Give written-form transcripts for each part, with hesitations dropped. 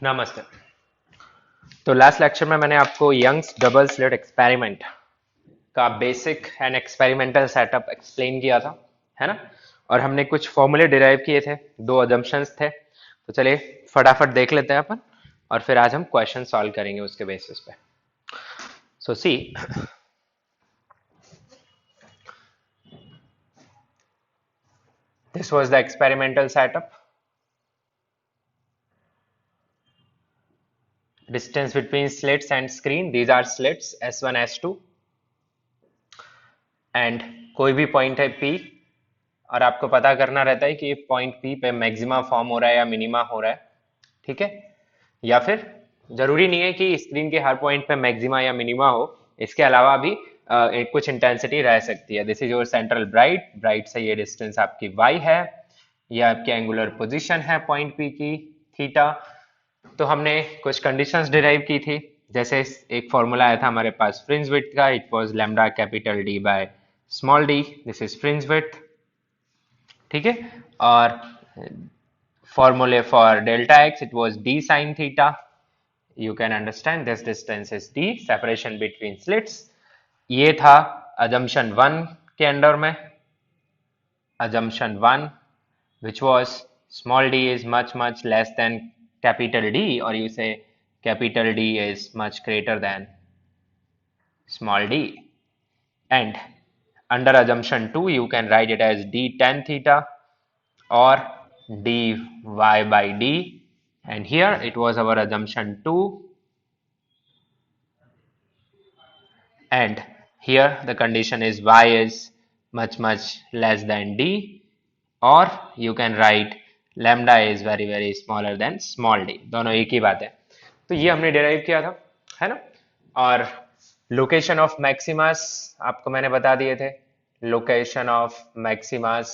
नमस्ते। तो last lecture में मैंने आपको यंग्स डबल स्लिट एक्सपेरिमेंट का basic and experimental setup explain किया था, है ना। और हमने कुछ फॉर्मूले डिराइव किए थे, दो अजम्पशंस थे। तो चलिए फटाफट देख लेते हैं अपन, और फिर आज हम क्वेश्चन सॉल्व करेंगे उसके बेसिस पे। So see, this was the experimental setup. Distance between slits and screen, these are slits S1 S2 and कोई भी पॉइंट है P, और आपको पता करना रहता है कि ये पॉइंट P पे मैक्सिमा फॉर्म हो रहा है या मिनिमा हो रहा है, ठीक है। या फिर जरूरी नहीं है कि स्क्रीन के हर पॉइंट पे मैक्सिमा या मिनिमा हो, इसके अलावा भी कुछ इंटेंसिटी रह सकती है। This is your central bright, bright से ये डिस्टेंस आपकी y है, ये आपकी एंगुलर पोजीशन है पॉइंट P की थीटा। तो हमने कुछ कंडीशंस डिराइव की थी, जैसे एक फॉर्मूला आया था हमारे पास फ्रिंज विड्थ का, it was lambda capital D by small d, this is fringe width, ठीक है। और फॉर्मूले for delta x, it was d sin theta. You can understand this distance is d, separation between slits. ये था assumption 1 के under में, assumption 1 which was small d is much less than capital D, or you say capital D is much greater than small d. And under assumption 2 you can write it as d tan theta or dy by d, and here it was our assumption 2, and here the condition is y is much less than d, or you can write lambda is very smaller than small d. दोनों एक ही बात है। तो ये हमने derive किया था, है ना। और लोकेशन ऑफ मैक्सिमस आपको मैंने बता दिए थे, लोकेशन ऑफ मैक्सिमस,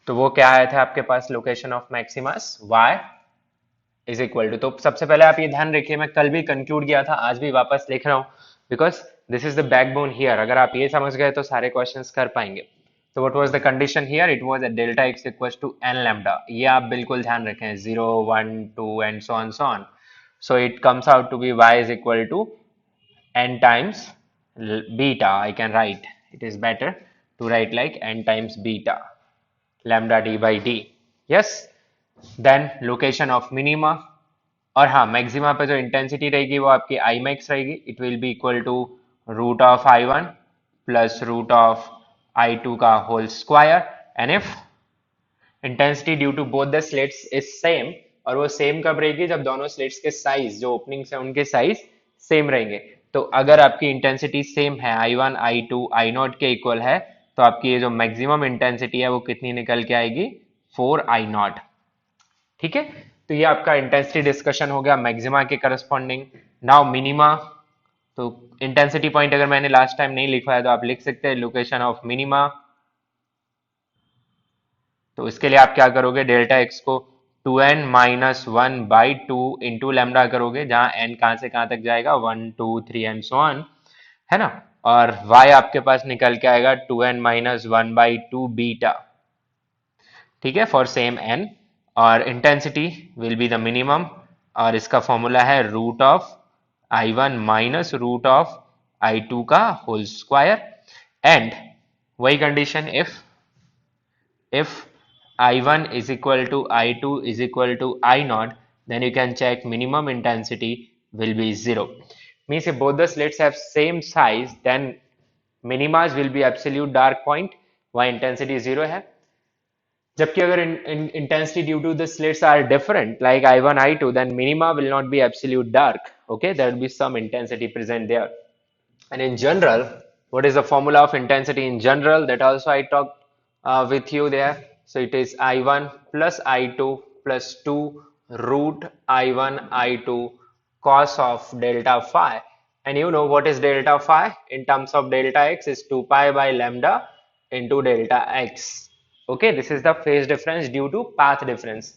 तो वो क्या आया था आपके पास, location of maximas y is equal to, तो सबसे पहले आप ये ध्यान रखिए, मैं कल भी कंक्लूड किया था, आज भी वापस लिख रहा हूँ, because this is the backbone here. अगर आप ये समझ गए तो सारे क्वेश्चंस कर पाएंगे। तो what was the condition here, it was delta X equal to N lambda. ये आप बिल्कुल ध्यान रखें, 0 1 2 and so on. So it comes out to be Y is equal to n times beta. I can write, it is better to write like n times beta lambda d by d. Yes, then location of minima, और हाँ maxima पे जो intensity रहेगी वो आपकी I max रहेगी, it will be equal to root of I1 plus root of I2 का whole square. And if intensity due to both the slits is same, और वो सेम कब रहेगी, जब दोनों स्लिट्स के साइज, जो ओपनिंग्स है उनके साइज सेम रहेंगे। तो अगर आपकी इंटेंसिटी सेम है, I1 I2 I0 के इक्वल है, तो आपकी ये जो मैक्सिमम इंटेंसिटी है वो कितनी निकल के आएगी, 4I0, ठीक है। तो ये आपका इंटेंसिटी डिस्कशन हो गया मैक्सिमा के करस्पॉन्डिंग। नाउ मिनिमा, तो इंटेंसिटी पॉइंट अगर मैंने लास्ट टाइम नहीं लिखवाया तो आप लिख सकते हैं लोकेशन ऑफ मिनिमा। तो इसके लिए आप क्या करोगे, डेल्टा एक्स को 2n minus 1 by 2 into lambda करोगे, जहां n कहां से कहां तक जाएगा, 1 2 3 एंड सो ऑन, है ना। और y आपके पास निकल के आएगा 2n माइनस 1 बाई 2 बीटा, ठीक है, फॉर सेम n। और intensity will be the minimum, और इसका फॉर्मूला है root of I1 minus root of I2 का होल स्क्वायर। एंड वही condition, if I1 is equal to I2 is equal to I0, then you can check minimum intensity will be 0. Means if both the slits have same size, then minimas will be absolute dark point, वहाँ intensity 0 है। जबकि अगर intensity due to the slits are different, like I1 I2, then minima will not be absolute dark, okay, there will be some intensity present there. And in general, what is the formula of intensity in general, that also I talked with you there. So it is I1 plus I2 plus 2 root I1 I2 cos of delta phi. And you know what is delta phi in terms of delta x is 2 pi by lambda into delta x. Okay, this is the phase difference due to path difference.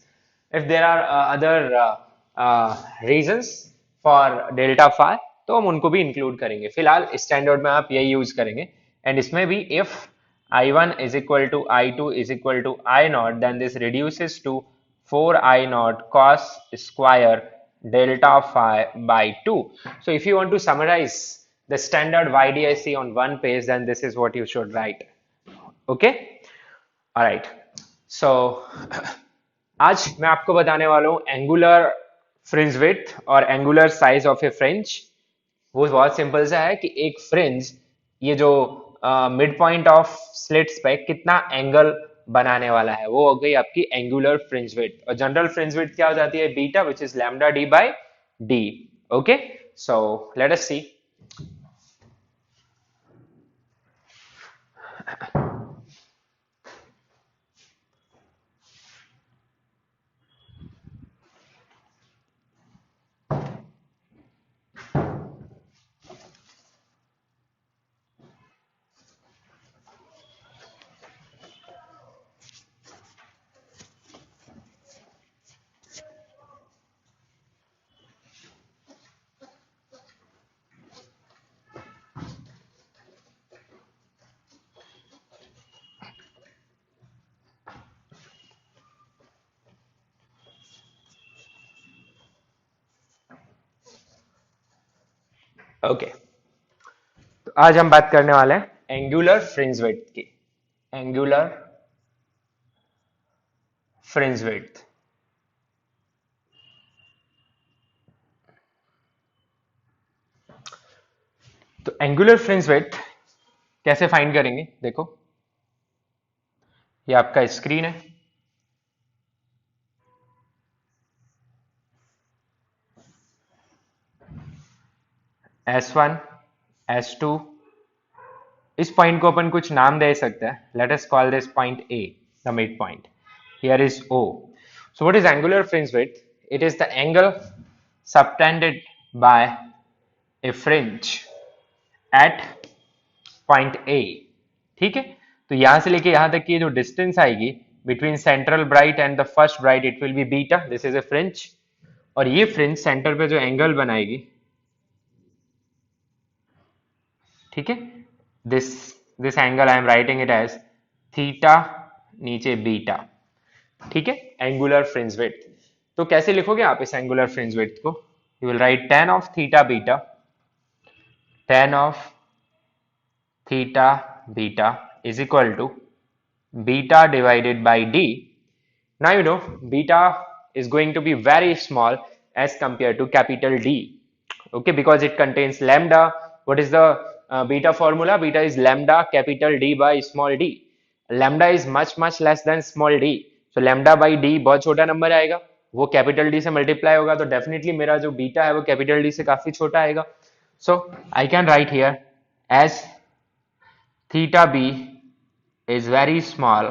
If there are reasons for delta phi, तो हम उनको भी include करेंगे। फिलहाल standard में आप यही use करेंगे। एंड इसमें भी if I1 is equal to I2 is equal to I0, then this reduces to 4i naught cos square delta phi by 2. So if you want to summarize the standard YDIC on one page, then this is what you should write. Okay, all right. So आज मैं आपको बताने वाला हूँ angular fringe width और angular size of A fringe. वो बहुत simple सा है कि एक फ्रिंज ये जो मिड पॉइंट ऑफ स्लिट्स पे कितना एंगल बनाने वाला है, वो हो गई आपकी एंगुलर फ्रिंज विड्थ। और जनरल फ्रिंज विड्थ क्या हो जाती है? Beta, which is lambda D by D. Okay, so let us see. Okay, तो आज हम बात करने वाले हैं एंगुलर फ्रिंज विड्थ की। एंगुलर फ्रिंज विड्थ, तो एंगुलर फ्रिंज विड्थ कैसे फाइंड करेंगे? देखो, ये आपका स्क्रीन है। S1, S2, इस पॉइंट को अपन कुछ नाम दे सकते हैं। Let us call this point A, the mid point. Here is O. So what is angular fringe width? It is the angle subtended by a fringe at point A. ठीक है, तो यहां से लेके यहां तक की जो डिस्टेंस आएगी between central bright and the first bright, it will B beta. This is a fringe, और ये फ्रिंज सेंटर पे जो एंगल बनाएगी, ठीक है, this this angle I am writing it as theta, नीचे बीटा। ठीक है, एंगुलर फ्रिंज विड्थ। तो कैसे लिखोगे आप इस एंगुलर फ्रिंज विड्थ को? You will write tan of theta beta, tan of theta beta is equal to beta divided by d. Now you know beta is going to be very small as compared to capital D. Okay, because it contains lambda. What is the beta formula? Beta is lambda capital D by small d. Lambda is much less than small d. So lambda by d बहुत छोटा number आएगा, वो capital D से multiply होगा, तो definitely मेरा जो beta है वो कैपिटल डी से काफी छोटा आएगा। So I can write here as theta b is very small,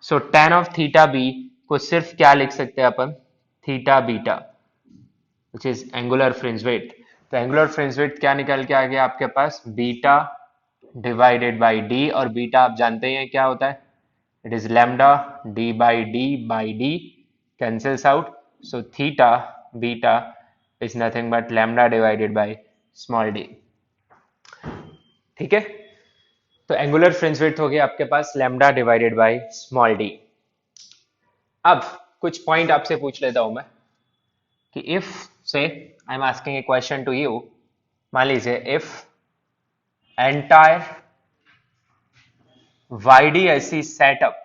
so tan of theta b को सिर्फ क्या लिख सकते हैं अपन? Theta beta, which is angular fringe width. तो एंगुलर फ्रिंज विड्थ क्या निकल के आ गया आपके पास? बीटा डिवाइडेड बाई डी, और बीटा आप जानते हैं क्या होता है? It is lambda D by d cancels out, so theta beta is nothing but lambda divided by small d. ठीक है, तो एंगुलर फ्रिंज विड्थ हो गया आपके पास lambda divided by small d. अब कुछ पॉइंट आपसे पूछ लेता हूं मैं कि if say I am asking a question to you, मान लीजिए if entire YDIC setup,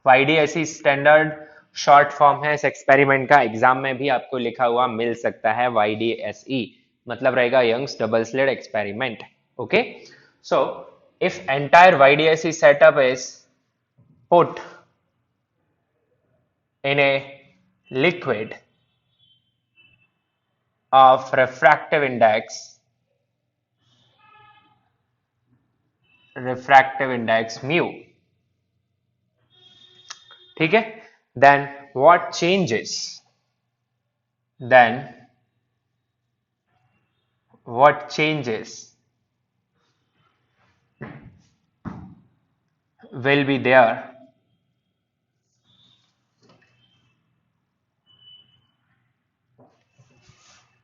YDIC standard short form है इस एक्सपेरिमेंट का, एग्जाम में भी आपको लिखा हुआ मिल सकता है YDSE, मतलब रहेगा Young's double slit experiment. Okay, so if entire YDIC setup is put in a liquid of refractive index mu, ठीक है, then what changes will be there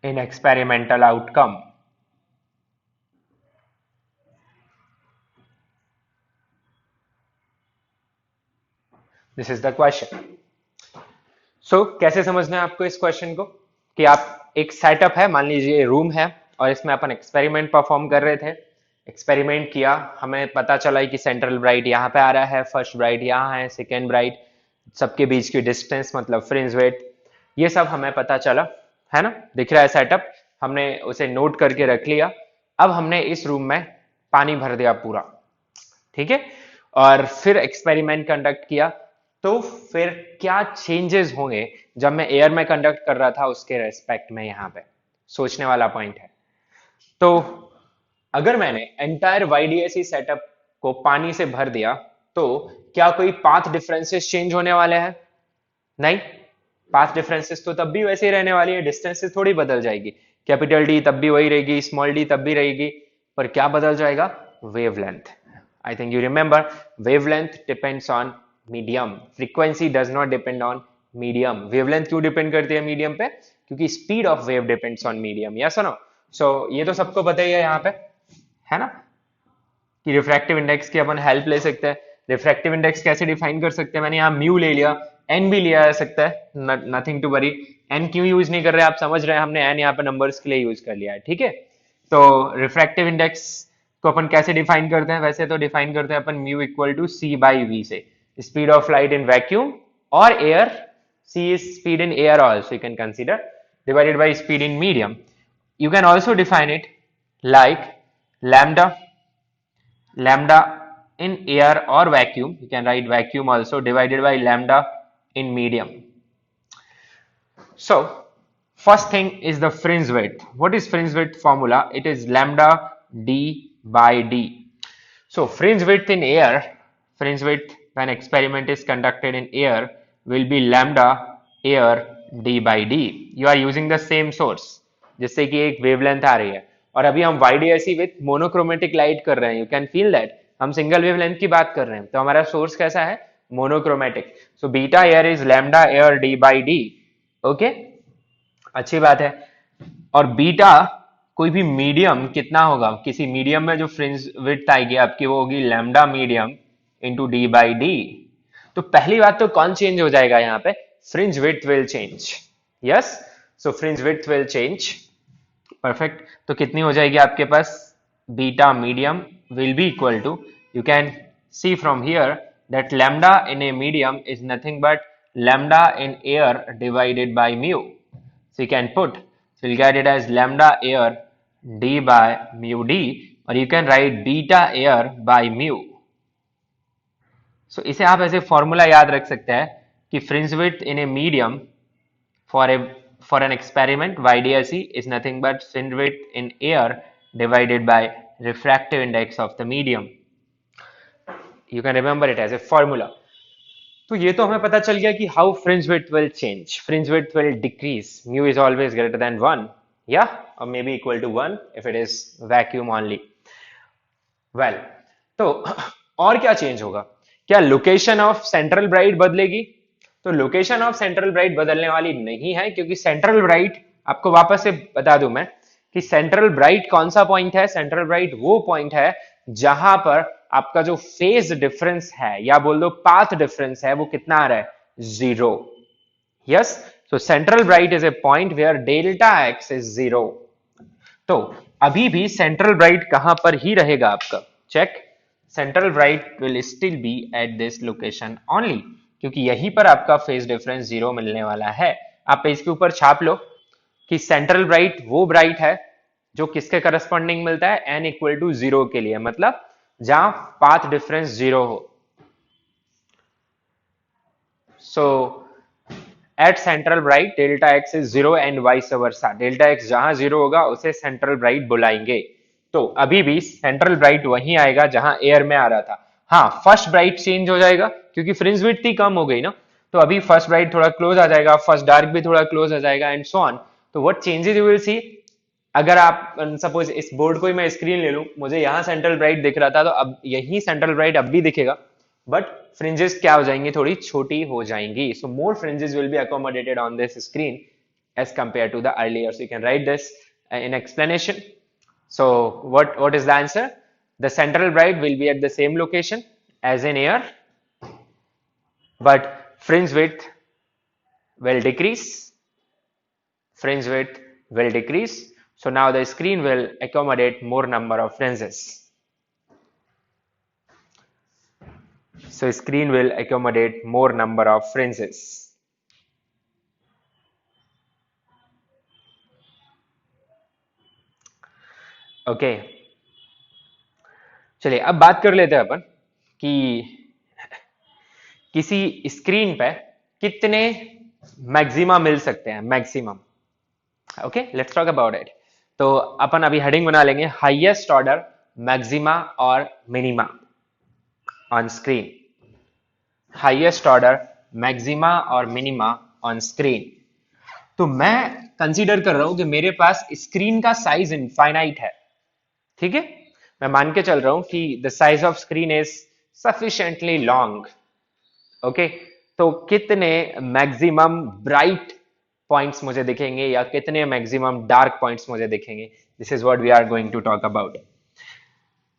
in experimental outcome? This is the question. So कैसे समझना है आपको इस question को कि आप एक सेटअप है, मान लीजिए रूम है और इसमें अपन एक्सपेरिमेंट परफॉर्म कर रहे थे. एक्सपेरिमेंट किया, हमें पता चला कि सेंट्रल ब्राइट यहाँ पे आ रहा है, फर्स्ट ब्राइट यहाँ है, सेकेंड ब्राइट, सबके बीच की डिस्टेंस मतलब फ्रिंज वेट, ये सब हमें पता चला, है ना. दिख रहा है सेटअप, हमने उसे नोट करके रख लिया. अब हमने इस रूम में पानी भर दिया पूरा, ठीक है, और फिर एक्सपेरिमेंट कंडक्ट किया. तो फिर क्या चेंजेस होंगे जब मैं एयर में कंडक्ट कर रहा था उसके रेस्पेक्ट में, यहाँ पे सोचने वाला पॉइंट है. तो अगर मैंने एंटायर वाईडीएसी सेटअप को पानी से भर दिया तो क्या कोई पाथ डिफरेंसेस चेंज होने वाले हैं? नहीं. पाथ डिफरेंसेस तो तब भी वैसे ही रहने वाली है, डिस्टेंसेस थोड़ी बदल जाएगी. कैपिटल डी तब भी वही रहेगी, स्मॉल डी तब भी रहेगी, पर क्या बदल जाएगा? Wavelength. I think you remember, wavelength depends on medium, frequency does not depend on medium. Wavelength क्यों डिपेंड करती है मीडियम पे? क्योंकि speed of wave depends on medium. Yes और नो? सो ये तो सबको पता ही है यहाँ पे, है ना, कि रिफ्रैक्टिव इंडेक्स की अपन हेल्प ले सकते हैं. रिफ्रैक्टिव इंडेक्स कैसे डिफाइन कर सकते हैं? मैंने यहाँ म्यू ले लिया, एन भी लिया जा सकता है, नथिंग टू वरी. एन क्यों यूज नहीं कर रहे आप समझ रहे हैं, हमने एन यहाँ पे नंबर्स के लिए यूज कर लिया है, ठीक है. तो रिफ्रैक्टिव इंडेक्स को अपन कैसे डिफाइन करते हैं? वैसे तो डिफाइन करते हैं अपन mu equal to c by v से. Speed of light in vacuum और air, c is speed in air also you can consider, divided by speed in medium. You can also define it like lambda in air or vacuum, you can write vacuum also, divided by lambda in medium. So first thing is the fringe width. What is fringe width formula? It is lambda d by d. So fringe width in air, fringe width when experiment is conducted in air will be lambda air d by d. You are using the same source, जिससे कि एक wavelength आ रही है, और अभी हम वाईडीएसी with monochromatic light कर रहे हैं. यू कैन फील दैट हम सिंगल वेवलेंथ की बात कर रहे हैं, तो हमारा सोर्स कैसा है? Monochromatic. So beta air is lambda air D by D. Okay, अच्छी बात है. और बीटा कोई भी मीडियम कितना होगा, किसी मीडियम में जो फ्रिंज विड्थ आएगी आपकी वो होगी lambda medium into D by d. तो पहली बात तो कौन चेंज हो जाएगा यहाँ पे? Fringe width will change. Yes, so fringe width will change. Perfect. तो कितनी हो जाएगी आपके पास? Beta medium will be equal to, you can see from here that lambda in a medium is nothing but lambda in air divided by mu. So you can put, so you'll get it as lambda air d by mu d, or you can write beta air by mu. So इसे आप ऐसे formula याद रख सकते हैं कि fringe width in a medium for an experiment YDSE is nothing but fringe width in air divided by refractive index of the medium. You can remember it as a formula. तो ये तो हमें पता चल गया कि how fringe width will change. Fringe width will decrease. Mu is always greater than 1. Yeah, or maybe equal to 1 if it is vacuum only. Well, तो और क्या चेंज होगा? क्या लोकेशन ऑफ सेंट्रल ब्राइट बदलेगी? तो लोकेशन ऑफ सेंट्रल ब्राइट बदलने वाली नहीं है, क्योंकि सेंट्रल ब्राइट, आपको वापस से बता दूं मैं कि सेंट्रल ब्राइट कौन सा पॉइंट है? सेंट्रल ब्राइट वो पॉइंट है जहां पर आपका जो फेज डिफरेंस है या बोल दो पाथ डिफरेंस है वो कितना आ रहा है? 0. Yes, so central bright is a point where delta x is 0. तो अभी भी सेंट्रल ब्राइट कहां पर ही रहेगा आपका? Check, central bright will still be at this location only, क्योंकि यहीं पर आपका फेज डिफरेंस 0 मिलने वाला है. आप इसके ऊपर छाप लो कि सेंट्रल ब्राइट वो ब्राइट है जो किसके करस्पॉन्डिंग मिलता है? n इक्वल टू 0 के लिए, मतलब जहां पाथ डिफरेंस 0 हो. So at central bright delta x is 0 and vice versa. Delta x जहां 0 होगा उसे सेंट्रल ब्राइट बुलाएंगे. तो अभी भी सेंट्रल ब्राइट वहीं आएगा जहां एयर में आ रहा था. हाँ, फर्स्ट ब्राइट चेंज हो जाएगा क्योंकि फ्रिंज विड्थ ही कम हो गई ना, तो अभी फर्स्ट ब्राइट थोड़ा क्लोज आ जाएगा, फर्स्ट डार्क भी थोड़ा क्लोज आ जाएगा एंड सो ऑन. तो what changes you will see, अगर आप सपोज इस बोर्ड को ही मैं स्क्रीन ले लूं, मुझे यहाँ सेंट्रल ब्राइट दिख रहा था, तो अब यही सेंट्रल ब्राइट अब भी दिखेगा, बट फ्रिंजेस क्या हो जाएंगी? थोड़ी छोटी हो जाएंगी. So more fringes will be accommodated on this screen as compare to the earlier. So you can write this in explanation. So what is the answer? The central bright will be at the same location as in air. but fringe width will decrease. Fringe width will decrease. So now the screen will accommodate more number of fringes. So screen will accommodate more number of fringes. Okay, चलिए अब बात कर लेते हैं अपन कि किसी screen पे कितने मैक्सिमा मिल सकते हैं, maximum. Okay, let's talk about it. तो अपन अभी हेडिंग बना लेंगे हाईएस्ट ऑर्डर मैक्सिमा और minima on screen. Highest order maxima और मिनिमा ऑन स्क्रीन। तो मैं कंसीडर कर रहा हूं कि मेरे पास स्क्रीन का साइज इनफाइनाइट है, ठीक है। मैं मान के चल रहा हूं कि the size of screen is sufficiently long. Okay, तो कितने मैक्सिमम ब्राइट पॉइंट्स मुझे दिखेंगे या कितने मैक्सिमम डार्क पॉइंट्स मुझे दिखेंगे, this is what we are going to talk about.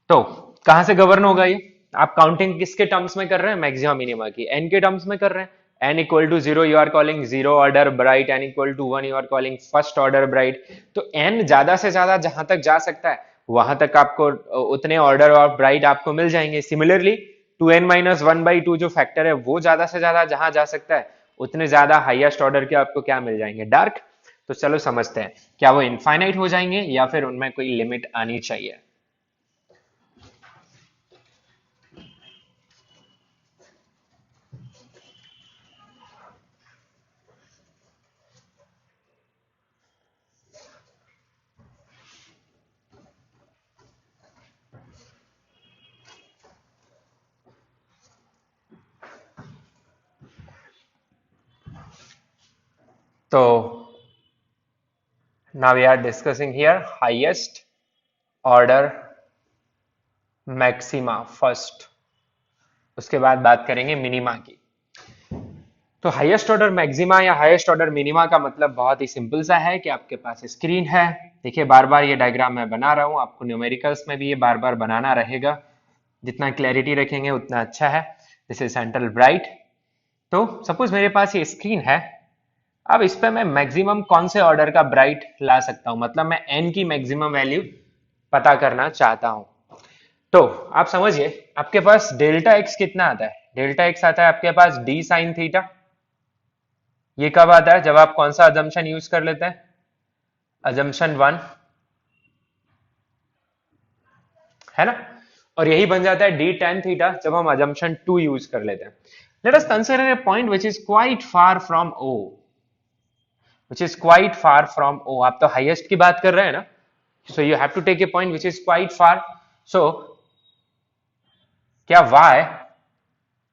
तो कहां से गवर्न होगा ये? आप काउंटिंग किसके टर्म्स में कर रहे हैं? मैक्सिमा मिनिमा की एन के टर्म्स में कर रहे हैं। N equal to 0 you are calling zero order bright, N equal to 1 you are calling first order bright. तो एन ज्यादा से ज्यादा जहां तक जा सकता है वहां तक आपको उतने ऑर्डर ऑफ ब्राइट आपको मिल जाएंगे। सिमिलरली 2n-1/2 जो फैक्टर है वो ज्यादा से ज्यादा जहां जा सकता है उतने ज्यादा हाईएस्ट ऑर्डर के आपको क्या मिल जाएंगे? डार्क। तो चलो समझते हैं, क्या वो इनफाइनाइट हो जाएंगे या फिर उनमें कोई लिमिट आनी चाहिए। तो now we are discussing here highest order maxima first, उसके बाद बात करेंगे मिनिमा की। तो हाईएस्ट ऑर्डर मैक्सिमा या हाईएस्ट ऑर्डर मिनिमा का मतलब बहुत ही सिंपल सा है कि आपके पास स्क्रीन है। देखिए बार बार ये डायग्राम मैं बना रहा हूं, आपको न्यूमेरिकल्स में भी ये बार बार बनाना रहेगा, जितना क्लैरिटी रखेंगे उतना अच्छा है। This is central bright. तो सपोज मेरे पास ये स्क्रीन है, अब इस पे मैं मैक्सिमम कौन से ऑर्डर का ब्राइट ला सकता हूं, मतलब मैं एन की मैक्सिमम वैल्यू पता करना चाहता हूं। तो आप समझिए आपके पास डेल्टा एक्स कितना आता है? डेल्टा एक्स आता है आपके पास डी साइन थीटा। ये कब आता है? जब आप कौन सा अजम्पशन यूज कर लेते हैं? अजम्पशन 1, है ना। और यही बन जाता है डी टेन थीटा जब हम अजम्पशन 2 यूज कर लेते हैं। Let us consider a point which is quite far from O, which is quite far from O. आप तो हाईएस्ट की बात कर रहे हैं ना, so you have to take a point which is quite far. So क्या y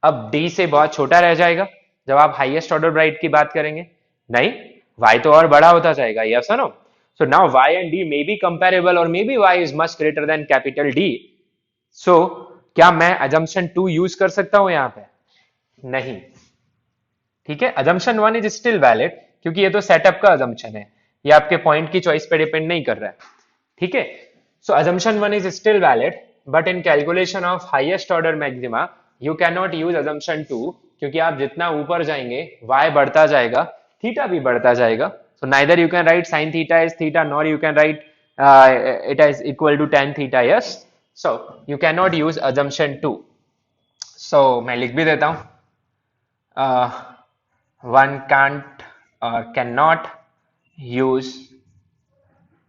अब d से बहुत छोटा रह जाएगा जब आप हाईएस्ट ऑर्डर ब्राइट की बात करेंगे? नहीं, y तो और बड़ा होता जाएगा, यस और no. So now y and d may be comparable और may be y is much greater than capital D। So क्या मैं अजम्पशन 2 यूज कर सकता हूं यहां पे? नहीं, ठीक है। अजम्पशन 1 इज स्टिल वैलिड क्योंकि ये तो सेटअप का अजम्पशन है, ये आपके पॉइंट की चॉइस पे डिपेंड नहीं कर रहा है, ठीक है। So assumption 1 is still valid, but in calculation of highest order maxima you can not use assumption 2, क्योंकि आप जितना ऊपर जाएंगे y बढ़ता जाएगा, थीटा भी बढ़ता जाएगा। So neither you can write sine theta is theta nor you can write it is equal to tan theta, yes. So you can not use assumption 2। So मैं लिख भी देता हूं, one can't or cannot use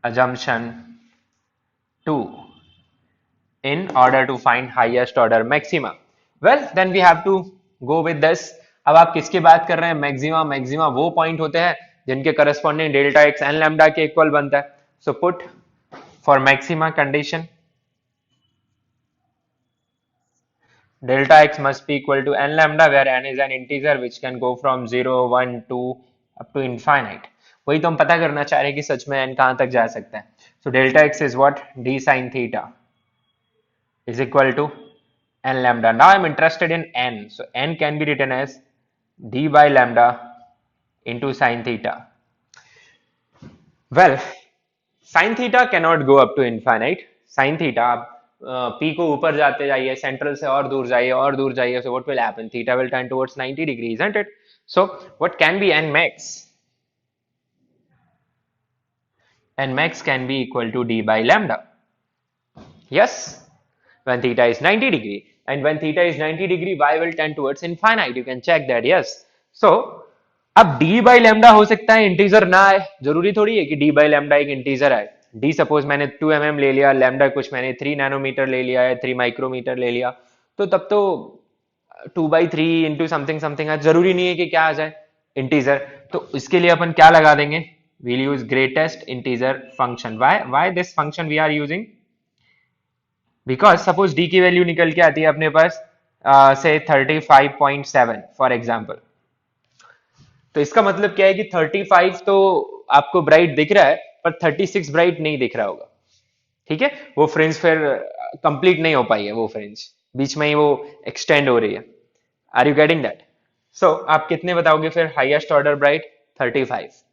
assumption 2 in order to find highest order maxima. Well, then we have to go with this. अब आप किसकी बात कर रहे हैं? मैक्सिमा। मैक्सिमा वो पॉइंट होते हैं जिनके corresponding delta X N lambda के इक्वल बनता है। So put for maxima condition delta x must be equal to n lambda, where n is an integer which can go from 0, 1, 2 up to infinite. वही तो हम पता करना चाह रहे हैं कि सच में n कहां तक जा सकता है। So delta x is what? d sin theta is equal to n lambda. Now I'm interested in n. So n can be written as d by lambda into sin theta. Well, sin theta cannot go up to infinite. Sin theta, P को ऊपर जाते जाइए, central से और दूर जाइए और दूर जाइए, so what will happen? Theta will tend towards 90 degree, isn't it? So what can be n max? N max can be equal to d by lambda. Yes, when theta is 90 degree, and when theta is 90 degree, y will tend towards infinite. You can check that. Yes. So अब d by lambda हो सकता है integer ना है, जरूरी थोड़ी है कि d by lambda एक इंटीजर है. d सपोज मैंने 2 mm ले लिया, लैम्डा कुछ मैंने 3 नैनोमीटर ले लिया है, 3 माइक्रोमीटर ले लिया, तो तब तो 2/3 इंटू समथिंग समथिंग है, जरूरी नहीं है कि क्या आ जाए इंटीजर. तो इसके लिए अपन क्या लगा देंगे? we'll use greatest integer function. Why this function we are using? Because suppose d की वैल्यू निकल के आती है अपने पास से 35.7 फॉर एग्जाम्पल. तो इसका मतलब क्या है कि 35 तो आपको ब्राइट दिख रहा है, पर 36 ब्राइट नहीं दिख रहा होगा. ठीक है, वो फ्रिंज फिर कंप्लीट नहीं हो पाई है, वो फ्रिंज बीच में ही वो एक्सटेंड हो रही है. Are you getting that? So आप कितने बताओगे फिर हाईएस्ट ऑर्डर ब्राइट? 35.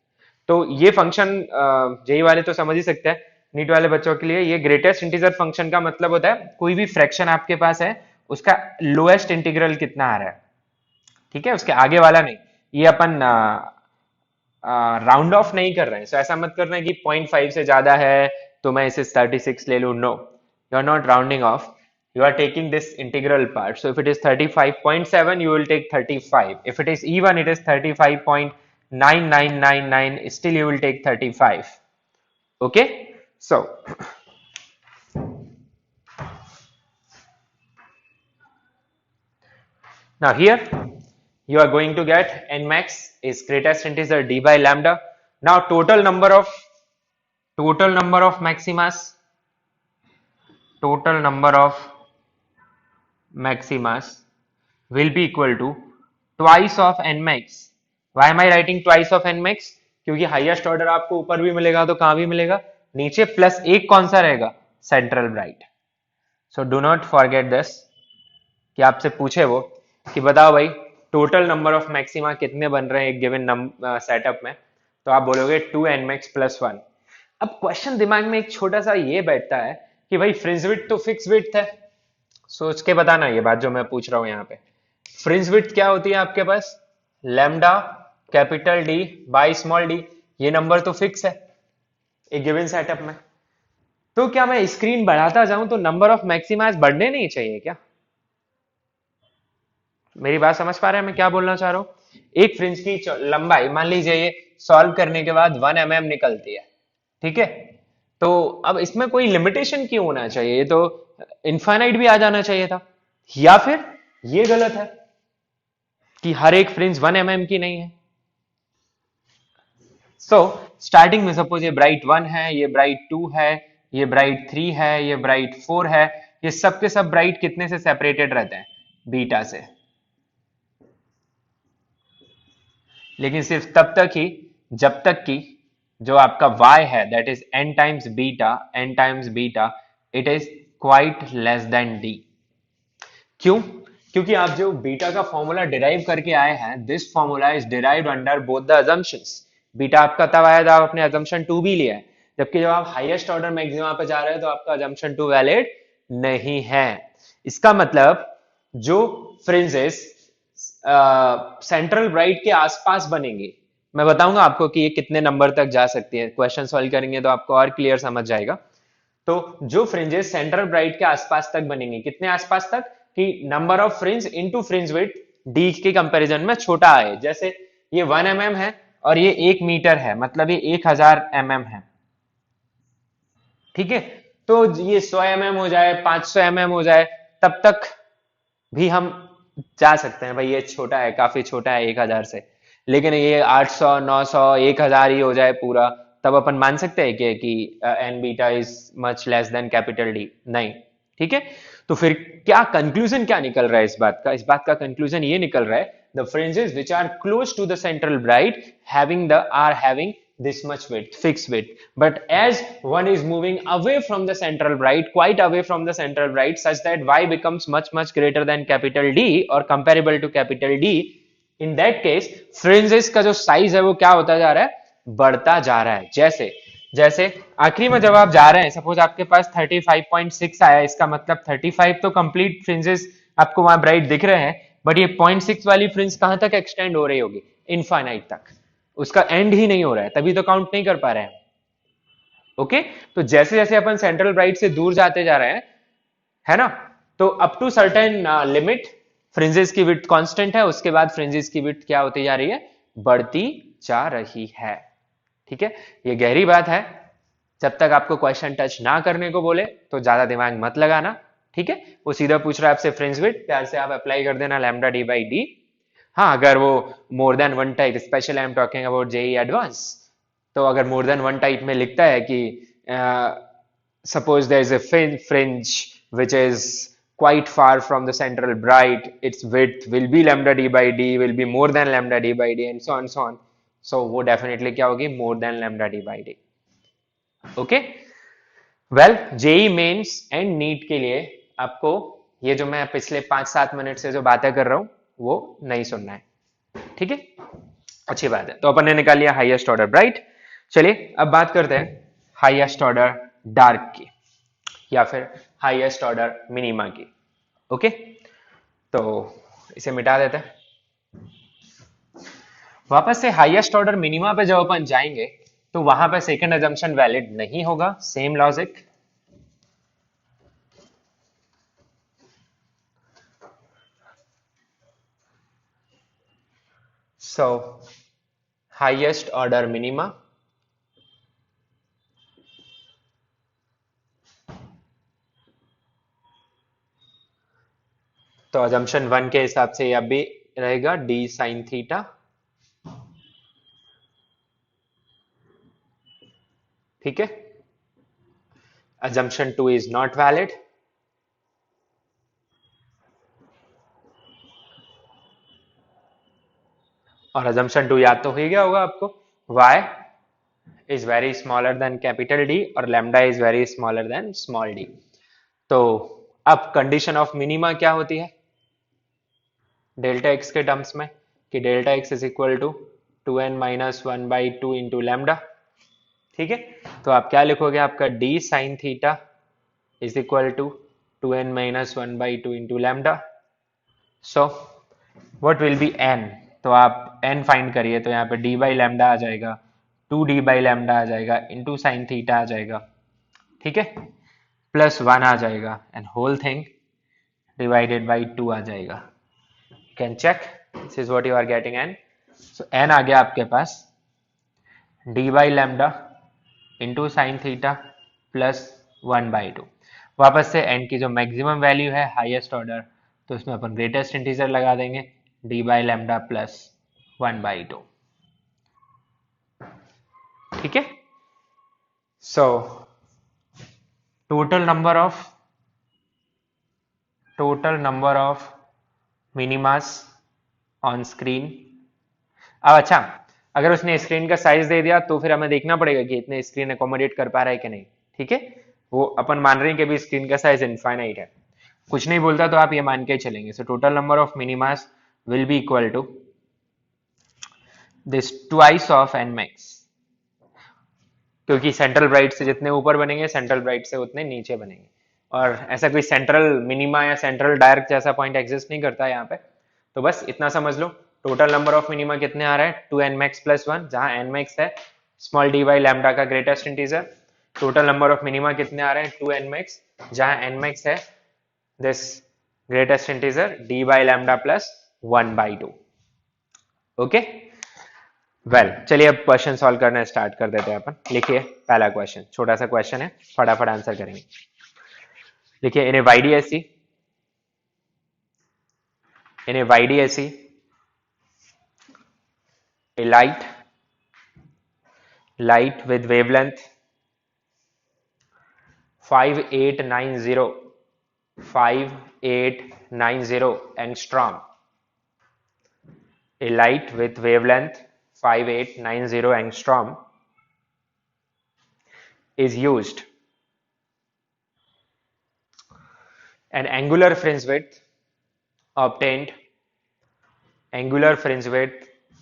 तो ये फंक्शन जेई वाले तो समझ ही सकते हैं, नीट वाले बच्चों के लिए ये ग्रेटेस्ट इंटीजर फंक्शन का मतलब होता है कोई भी फ्रैक्शन आपके पास है उसका लोएस्ट इंटीग्रल कितना आ रहा है. ठीक है, उसके आगे वाला नहीं. ये अपन राउंड ऑफ नहीं कर रहे हैं, सो ऐसा मत करना है कि 0.5 से ज्यादा है तो मैं इसे 36 ले लूं. No, you are not rounding off, you are taking this integral part. So if it is 35.7, you will take 35. If it is even, it is 35.9999, still you will take 35. Okay, so now here you are going to get n max is greatest integer d by lambda. Now total number of maximas, total number of maximas will be equal to twice of n max. Why am I writing twice of n max? क्योंकि highest order आपको ऊपर भी मिलेगा तो कहां भी मिलेगा, नीचे, प्लस एक कौन सा रहेगा? Central bright. So do not forget this कि आपसे पूछे वो कि बताओ भाई टोटल नंबर ऑफ मैक्सिमा कितने बन रहे हैं एक गिवन सेटअप में, तो आप बोलोगे 2n max plus 1. अब क्वेश्चन दिमाग में एक छोटा सा ये बैठता है कि भाई फ्रिंज विड्थ तो फिक्स विड्थ है, सोच के बताना ये बात जो मैं पूछ रहा हूं यहाँ पे. फ्रिंज विड्थ क्या होती है आपके पास? Lambda capital D by small d. ये नंबर तो फिक्स है एक गिवन सेटअप में. तो क्या मैं स्क्रीन बढ़ाता जाऊं तो नंबर ऑफ मैक्सिमास बढ़ने नहीं चाहिए क्या? मेरी बात समझ पा रहे हैं मैं क्या बोलना चाह रहा हूं? एक फ्रिंज की लंबाई मान लीजिए ये सॉल्व करने के बाद 1 mm निकलती है. ठीक है, तो अब इसमें कोई लिमिटेशन क्यों होना चाहिए? ये तो इनफाइनाइट भी आ जाना चाहिए था. या फिर ये गलत है कि हर एक फ्रिंज 1 mm की नहीं है. सो स्टार्टिंग में सपोज ये ब्राइट 1 है, ये ब्राइट 2 है, ये ब्राइट 3 है, ये ब्राइट 4 है. ये सब के सब ब्राइट कितने से सेपरेटेड रहते हैं? बीटा से. लेकिन सिर्फ तब तक ही जब तक कि जो आपका y है that is n times beta it is quite less than d. क्यों? क्योंकि आप जो बीटा का फॉर्मूला डिराइव करके आए हैं, this formula is derived under both the assumptions. Beta आपका तब आया था आप अपने अजम्पशन 2 भी लिया है, जबकि जब आप हाईएस्ट ऑर्डर मैक्सिमा पे जा रहे हैं तो आपका अजम्पशन 2 वैलिड नहीं है. इसका मतलब जो फ्रिंजेस सेंट्रल ब्राइट के आसपास बनेंगे, मैं बताऊंगा आपको कि ये कितने नंबर तक जा सकती है, क्वेश्चन सॉल्व करेंगे तो आपको और क्लियर समझ जाएगा. तो जो फ्रिंजेस सेंट्रल ब्राइट के आसपास तक बनेंगे, कितने आसपास तक कि number of fringe into fringe width D के कंपैरिजन में छोटा है. जैसे ये 1 mm है और ये 1 मीटर है, मतलब ये 1000 mm है. ठीक है, तो ये 100 mm हो जाए, 500 mm हो जाए, तब तक भी हम जा सकते हैं भाई ये छोटा है, काफी छोटा है 1000 से. लेकिन ये 800 900 1000 ही हो जाए पूरा, तब अपन मान सकते हैं कि N beta is much less than capital D? नहीं. ठीक है, तो फिर क्या कंक्लूजन क्या निकल रहा है इस बात का? इस बात का कंक्लूजन ये निकल रहा है the fringes which are close to the central bright having this much width, fixed width, but as one is moving away from the central bright, quite away from the central bright, such that y becomes much greater than capital D or comparable to capital D, in that case fringes का जो size है वो क्या होता जा रहा है? बढ़ता जा रहा है. जैसे जैसे आखिरी में जब आप जा रहे हैं, सपोज आपके पास 35.6 आया, इसका मतलब 35 तो कंप्लीट फ्रिंजेस आपको वहां ब्राइट दिख रहे हैं, बट ये 0.6 वाली फ्रिंज कहां तक एक्सटेंड हो रही होगी? इनफाइनाइट तक। उसका एंड ही नहीं हो रहा है, तभी तो काउंट नहीं कर पा रहे हैं। ओके, तो जैसे जैसे अपन सेंट्रल ब्राइट से दूर जाते जा रहे हैं, है ना, तो up to certain limit fringes की विड्थ कांस्टेंट है, उसके बाद फ्रिंजेस की विड्थ क्या होती जा रही है? बढ़ती जा रही है। ठीक है, ये गहरी बात है। जब तक आपको क्वेश्चन टच ना करने को बोले तो ज्यादा दिमाग मत लगाना। ठीक है, वो सीधा पूछ रहा है आपसे फ्रिंज विड्थ, प्यार से आप अप्लाई कर देना लैम्डा डी बाई डी। हाँ, अगर वो more than one type, special I am talking about JEE advance, तो अगर मोर देन वन टाइप में लिखता है कि suppose there is a fringe which is quite far from the central bright, its width will be lambda d by d, will be more than lambda d by d, and so on so on. So वो definitely क्या होगी? more than lambda d by d. Okay, well, JEE Mains and NEET के लिए आपको ये जो मैं पिछले 5-7 मिनट से जो बातें कर रहा हूं वो नहीं सुनना है। ठीक है, अच्छी बात है। तो अपन ने निकाल लिया हाईएस्ट ऑर्डर ब्राइट। चलिए अब बात करते हैं हाईएस्ट ऑर्डर डार्क की, या फिर हाईएस्ट ऑर्डर मिनिमा की। ओके, तो इसे मिटा देते हैं। वापस से हाईएस्ट ऑर्डर मिनिमा पे जब अपन जाएंगे तो वहां पे सेकंड अजम्पशन वैलिड नहीं होगा, सेम लॉजिक। सो हाईएस्ट ऑर्डर मिनिमा तो अजम्पशन 1 के हिसाब से यह भी रहेगा डी साइन थीटा। ठीक है, assumption 2 is not valid, और assumption 2 याद तो हो गया होगा आपको, y is very smaller than capital D और lambda is very smaller than small d। तो अब कंडीशन ऑफ मिनिमा क्या होती है डेल्टा x के टर्म्स में, कि delta x is equal to 2n minus 1 by 2 into lambda. ठीक है, तो आप क्या लिखोगे? आपका d sine theta is equal to 2n minus 1 by 2 into lambda. So what will be n? तो आप n फाइंड करिए, तो यहाँ पे d बाई लैम्डा आ जाएगा, 2d बाई लैम्डा आ जाएगा, इंटू साइन थीटा आ जाएगा। ठीक है, प्लस 1 आ जाएगा, and whole thing divided by 2 आ जाएगा। Can check, this is what you are getting n। So n आ गया आपके पास d by lambda into sine theta plus 1 by 2। वापस से n की जो मैक्सिमम वैल्यू है हाईएस्ट ऑर्डर, तो उसमें अपन ग्रेटेस्ट इंटीजर लगा देंगे, d by lambda plus 1 by 2। ठीक है, so total number of minimas on screen. अब अच्छा, अगर उसने स्क्रीन का साइज दे दिया तो फिर हमें देखना पड़ेगा कि इतने स्क्रीन अकोमोडेट कर पा रहा है कि नहीं। ठीक है, वो अपन मान रहे हैं कि भी स्क्रीन का साइज इनफाइनाइट है, कुछ नहीं बोलता तो आप ये मान के चलेंगे। So total number of minimas will be equal to this twice of N max, क्योंकि सेंट्रल ब्राइट से जितने ऊपर बनेंगे सेंट्रल ब्राइट से उतने नीचे बनेंगे, और ऐसा कोई सेंट्रल मिनिमा या सेंट्रल डायरेक्ट जैसा पॉइंट एग्जिस्ट नहीं करता है यहाँ पे। तो बस इतना समझ लो, टोटल नंबर ऑफ मिनिमा कितने आ रहा है? 2n मैक्स प्लस 1, जहां n मैक्स है स्मॉल डी बाई लैम्डा का greatest integer. Total number of minima कितने आ रहे हैं? 2n मैक्स, जहां n मैक्स है this greatest integer d by lambda plus 1 by 2। Okay, well चलिए अब क्वेश्चन सॉल्व करना स्टार्ट कर देते हैं अपन। लिखिए पहला क्वेश्चन, छोटा सा क्वेश्चन है, फटाफट आंसर करेंगे। लिखिए इन ए YDSE, a light with wavelength 5890 angstrom, a light with wavelength 5890 angstrom is used. An angular fringe width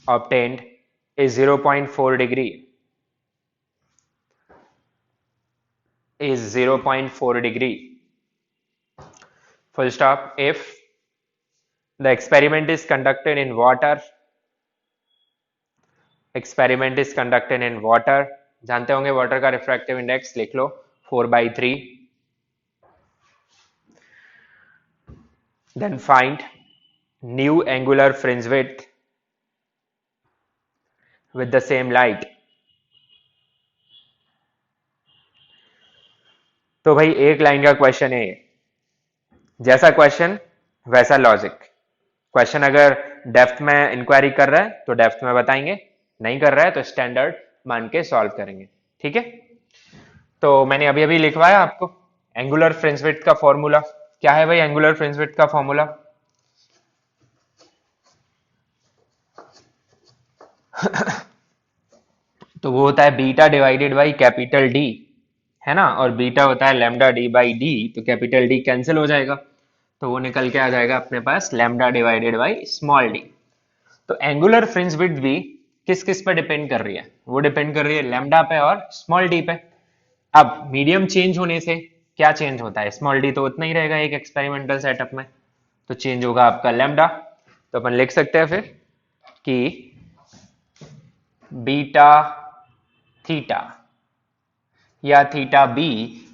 obtained is 0.4 degree. is 0.4 degree. Full stop. If the experiment is conducted in water, experiment is conducted in water, जानते होंगे water का refractive index, लिख लो 4/3. Then find new angular fringe width with the same light. तो भाई एक line का question है ये, जैसा क्वेश्चन वैसा लॉजिक. क्वेश्चन अगर डेप्थ में इंक्वायरी कर रहा है तो डेप्थ में बताएंगे, नहीं कर रहा है तो स्टैंडर्ड मान के सॉल्व करेंगे. ठीक है, तो मैंने अभी अभी लिखवाया आपको एंगुलर फ्रिंज विड्थ का फॉर्मूला. क्या है भाई एंगुलर फ्रिंज विड्थ का फॉर्मूला? तो वो होता है beta divided by capital D, है ना, और बीटा होता है लैम्डा डी बाई डी, तो कैपिटल डी कैंसिल हो जाएगा, तो वो निकल के आ जाएगा अपने पास lambda divided by small d. तो एंगुलर फ्रिंज विड्थ भी किस किस पे डिपेंड कर रही है? वो डिपेंड कर रही है लैम्डा पे और स्मॉल डी पे. अब मीडियम चेंज होने से क्या चेंज होता है? स्मॉल डी तो उतना ही रहेगा एक एक्सपेरिमेंटल सेटअप में, तो चेंज होगा आपका लैम्डा. तो अपन लिख सकते हैं फिर कि बीटा थीटा या थीटा बी,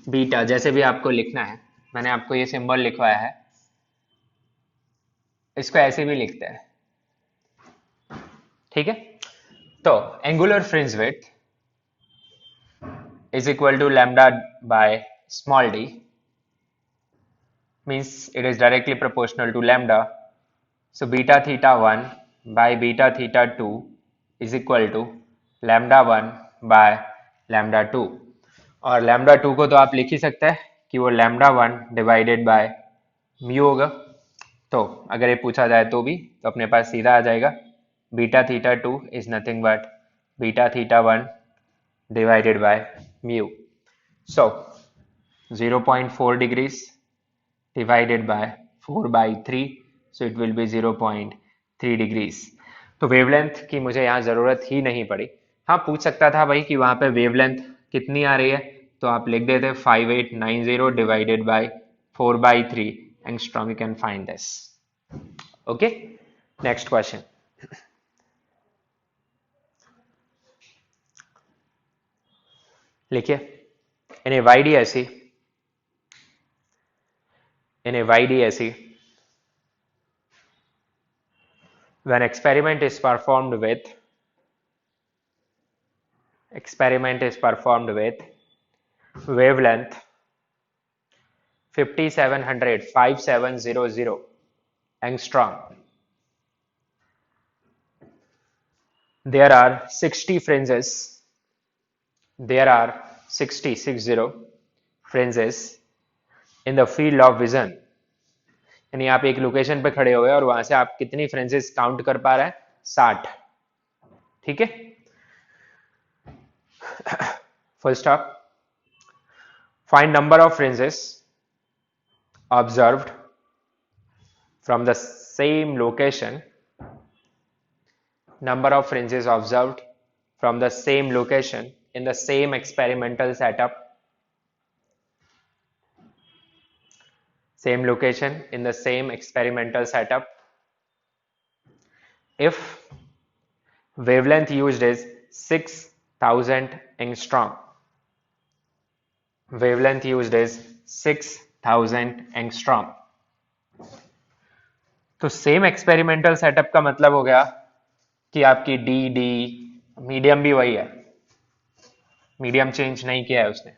बीटा जैसे भी आपको लिखना है, मैंने आपको ये सिंबल लिखवाया है, इसको ऐसे भी लिखते हैं. ठीक है, तो angular fringe width is equal to lambda by small d, means it is directly proportional to lambda. So beta theta 1 by beta theta 2 is equal to lambda 1 by lambda 2. और lambda 2 को तो आप लिख ही सकते हैं कि वो lambda 1 डिवाइडेड बाय म्यू होगा. तो अगर ये पूछा जाए तो भी, तो अपने पास सीधा आ जाएगा beta theta 2 is nothing but beta theta 1 divided by mu. So 0.4 degrees divided by 4/3, so it will be 0.3 degrees. तो वेवलेंथ की मुझे यहाँ जरूरत ही नहीं पड़ी. हाँ, पूछ सकता था भाई कि वहां पे वेवलेंथ कितनी आ रही है, तो आप लिख देते 5890 divided by 4/3 angstrom. You can find this. Okay, next question. लिखिए, in a YDSE, when experiment is performed with wavelength 5700 angstrom, there are 60 fringes in the field of vision. यानी आप एक लोकेशन पे खड़े हुए और वहां से आप कितनी फ्रेंजेस काउंट कर पा रहे हैं? 60. ठीक है, full stop. Find number of fringes observed from the same location, number of fringes observed from the same location in the same experimental setup, same location in the same experimental setup, if wavelength used is 6000 angstrom, wavelength used is 6000 angstrom. तो same experimental setup का मतलब हो गया कि आपकी D D medium भी वही है, मीडियम चेंज नहीं किया है उसने,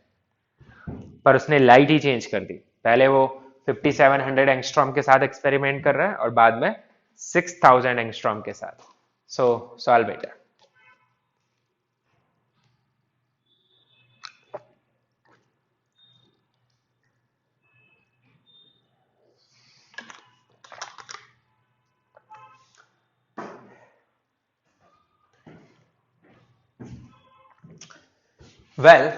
पर उसने लाइट ही चेंज कर दी. पहले वो 5700 एंगस्ट्रॉम के साथ एक्सपेरिमेंट कर रहा है और बाद में 6000 एंगस्ट्रॉम के साथ. सो सॉल्व इट. वेल,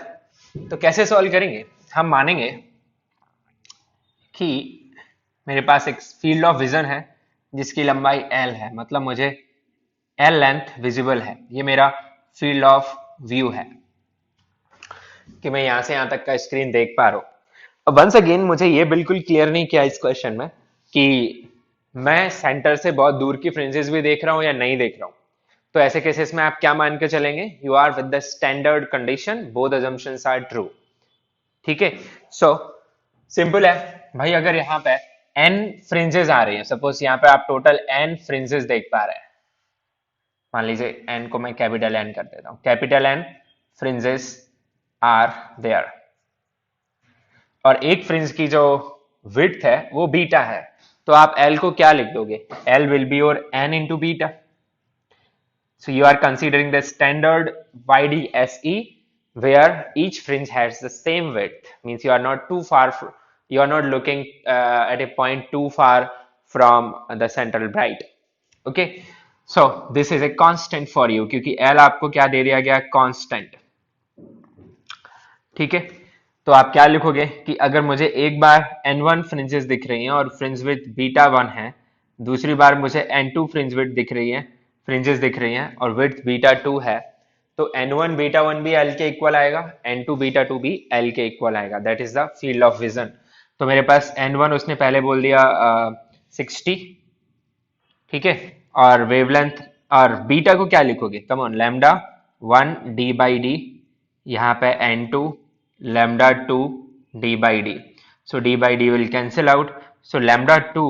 तो कैसे सॉल्व करेंगे? हम मानेंगे कि मेरे पास एक फील्ड ऑफ विजन है जिसकी लंबाई L है, मतलब मुझे L लेंथ विजिबल है, ये मेरा फील्ड ऑफ व्यू है. कि मैं यहां से यहां तक का स्क्रीन देख पा रहा हूँ। अब वंस अगेन मुझे ये बिल्कुल क्लियर नहीं किया इस क्वेश्चन में कि मैं सेंटर से बहुत दूर की फ्रिंजेस भी देख रहा हूँ या नहीं देख रहा हूँ। तो ऐसे केसेस में आप क्या मान के चलेंगे, you are with the standard condition, both assumptions are true. ठीक है, सो सिंपल है भाई। अगर यहाँ पे n फ्रिंजेस आ रही है, सपोज यहाँ पे आप टोटल n फ्रिंजेस देख पा रहे हैं, मान लीजिए n को मैं कैपिटल N कर देता हूँ, capital N fringes are there, और एक फ्रिंज की जो विड्थ है वो बीटा है, तो आप L को क्या लिख दोगे, L will be your n into beta. So you are considering the standard YDSE where each fringe has the same width. Means you are not too far, you are not looking at a point too far from the central bright. Okay. So this is a constant for you क्योंकि L आपको क्या दे दिया गया, constant. ठीक है, तो आप क्या लिखोगे कि अगर मुझे एक बार n1 फ्रिंजेस दिख रही हैं और फ्रिंज विड्थ बीटा 1 है, दूसरी बार मुझे n2 फ्रिंज विड्थ दिख रही है, फ्रिंजेस दिख रही हैं और विड्थ बीटा 2 है, तो n1 बीटा 1 भी L के इक्वल आएगा, n2 बीटा 2 भी L के इक्वल आएगा। That is the field of vision. तो मेरे पास n1 उसने पहले बोल दिया 60, ठीक है, और वेवलेंथ, और बीटा को क्या लिखोगे, come on, lambda 1 D by D, यहाँ पे n2 lambda 2 d by d, so d by d will cancel out, so lambda 2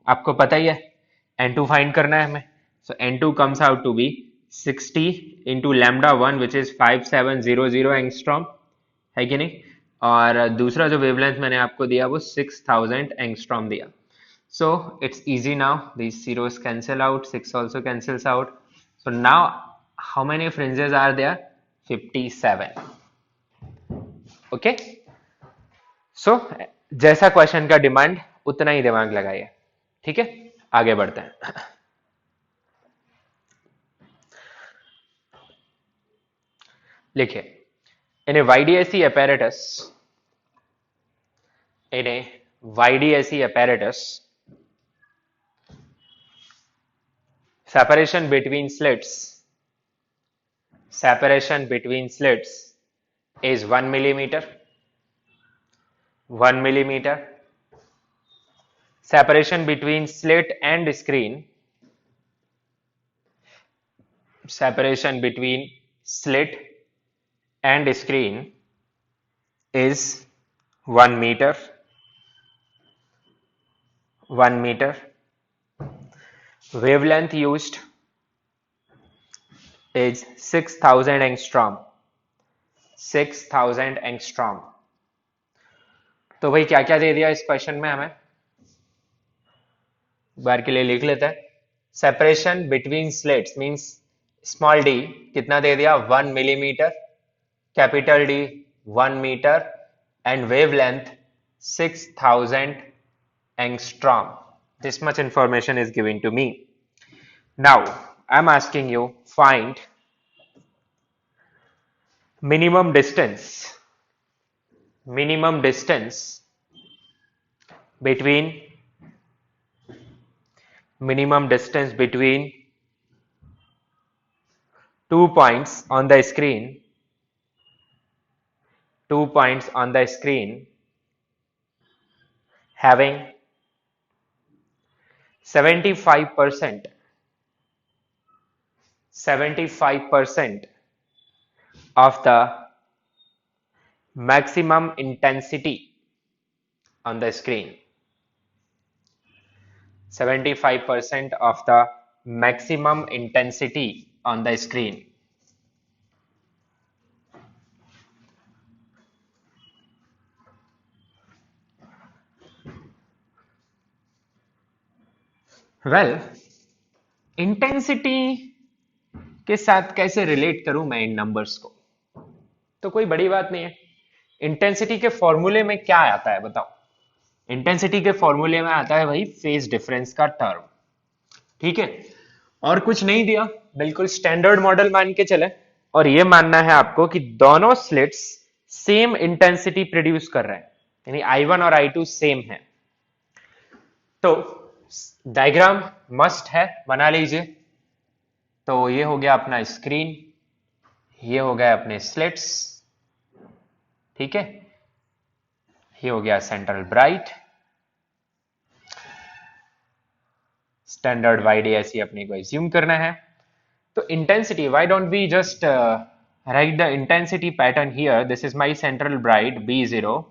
आपको पता ही है, n2 फाइंड करना है हमें, so n2 comes out to be 60 into lambda 1 which is 5700 angstrom, है कि नहीं, और दूसरा जो वेवलेंथ मैंने आपको दिया वो 6000 एंगस्ट्रॉम दिया। So it's easy now, these zeros cancel out, 6 also cancels out, so now how many fringes are there, 57। Okay, सो जैसा क्वेश्चन का डिमांड उतना ही दिमाग लगाइए। ठीक है, आगे बढ़ते हैं। लिखिए, इन ए YDSE apparatus, in a YDSE apparatus, separation between slits is 1 millimeter, 1 millimeter. Separation between slit and screen, separation between slit and screen is 1 meter, 1 meter. Wavelength used is 6000 angstrom, 6000 angstrom। तो भाई क्या क्या दे दिया इस क्वेश्चन में हमें, बार के लिए लिख लेते हैं। Separation between slits means small D कितना दे दिया, 1 millimetre, capital D 1 metre, and wavelength 6000 angstrom. This much information is given to me. Now I'm asking you find minimum distance between two points on the screen, having 75% of the maximum intensity on the screen, 75% of the maximum intensity on the screen. Well, intensity के साथ कैसे relate करूं मैं इन numbers को, तो कोई बड़ी बात नहीं है। इंटेंसिटी के फॉर्मूले में क्या आता है बताओ, इंटेंसिटी के फॉर्मूले में आता है भाई फेज डिफरेंस का टर्म। ठीक है, और कुछ नहीं दिया, बिल्कुल स्टैंडर्ड मॉडल मान के चले, और ये मानना है आपको कि दोनों स्लिट्स सेम इंटेंसिटी प्रोड्यूस कर रहे हैं, यानी I1 और I2 सेम है। तो डायग्राम मस्ट है, बना लीजिए। तो ये हो गया अपना स्क्रीन, ये हो गया अपने स्लिट्स, ठीक है, ये हो गया सेंट्रल ब्राइट, स्टैंडर्ड वाइड ऐसी अपने को एज्यूम करना है। तो intensity, why don't we just write the intensity pattern here, this is my central bright B0,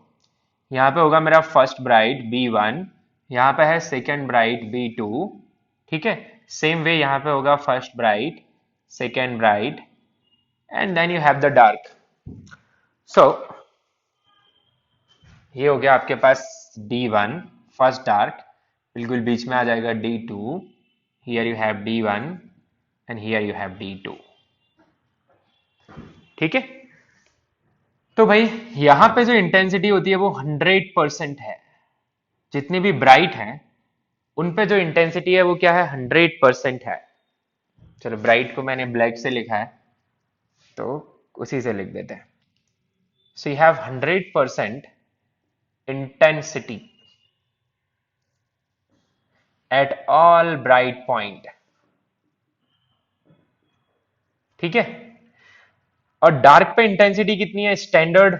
यहाँ पे होगा मेरा फर्स्ट ब्राइट B1, यहाँ पे है सेकेंड ब्राइट B2, ठीक है, सेम वे यहाँ पे होगा first bright, second bright, and then you have the dark. So ये हो गया आपके पास D1 फर्स्ट डार्क, बिल्कुल बीच में आ जाएगा D2, here you have D1 and here you have D2, ठीक है। तो भाई यहां पे जो इंटेंसिटी होती है वो 100% है, जितने भी ब्राइट हैं उन पे जो इंटेंसिटी है वो क्या है, 100% है। चलो ब्राइट को मैंने ब्लैक से लिखा है तो उसी से लिख देते हैं। सो you have 100% intensity at all bright point, ठीक है। और डार्क पे इंटेंसिटी कितनी है, स्टैंडर्ड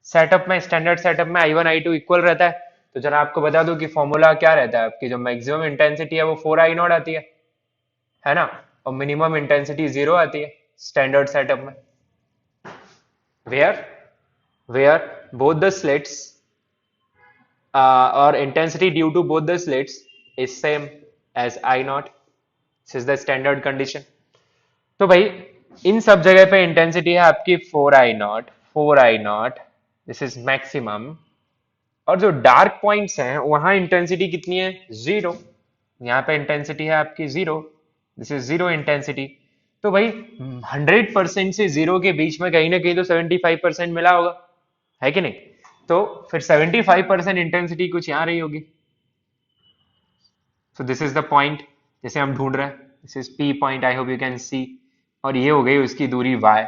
सेटअप में I1 I2 इक्वल रहता है। तो जरा आपको बता दूं कि फॉर्मूला क्या रहता है, आपकी जो मैक्सिमम इंटेंसिटी है वो 4I0 आती है ना, और मिनिमम इंटेंसिटी 0 आती है स्टैंडर्ड सेटअप में, where both the slits or intensity due to both the slits is same as I0. This is the standard condition. तो भाई इन सब जगह पे इंटेंसिटी है आपकी 4I0, दिस इज मैक्सिमम, और जो डार्क पॉइंट्स हैं वहां इंटेंसिटी कितनी है, 0, यहाँ पे इंटेंसिटी है आपकी 0, दिस इज 0 इंटेंसिटी। तो भाई 100% से 0 के बीच में कहीं ना कहीं तो 75% मिला होगा, है कि नहीं। तो फिर 75% इंटेंसिटी कुछ यहां रही होगी। So this is the point जिसे हम ढूंढ रहे हैं, this is P point, I hope you can see, और ये हो गई उसकी दूरी y।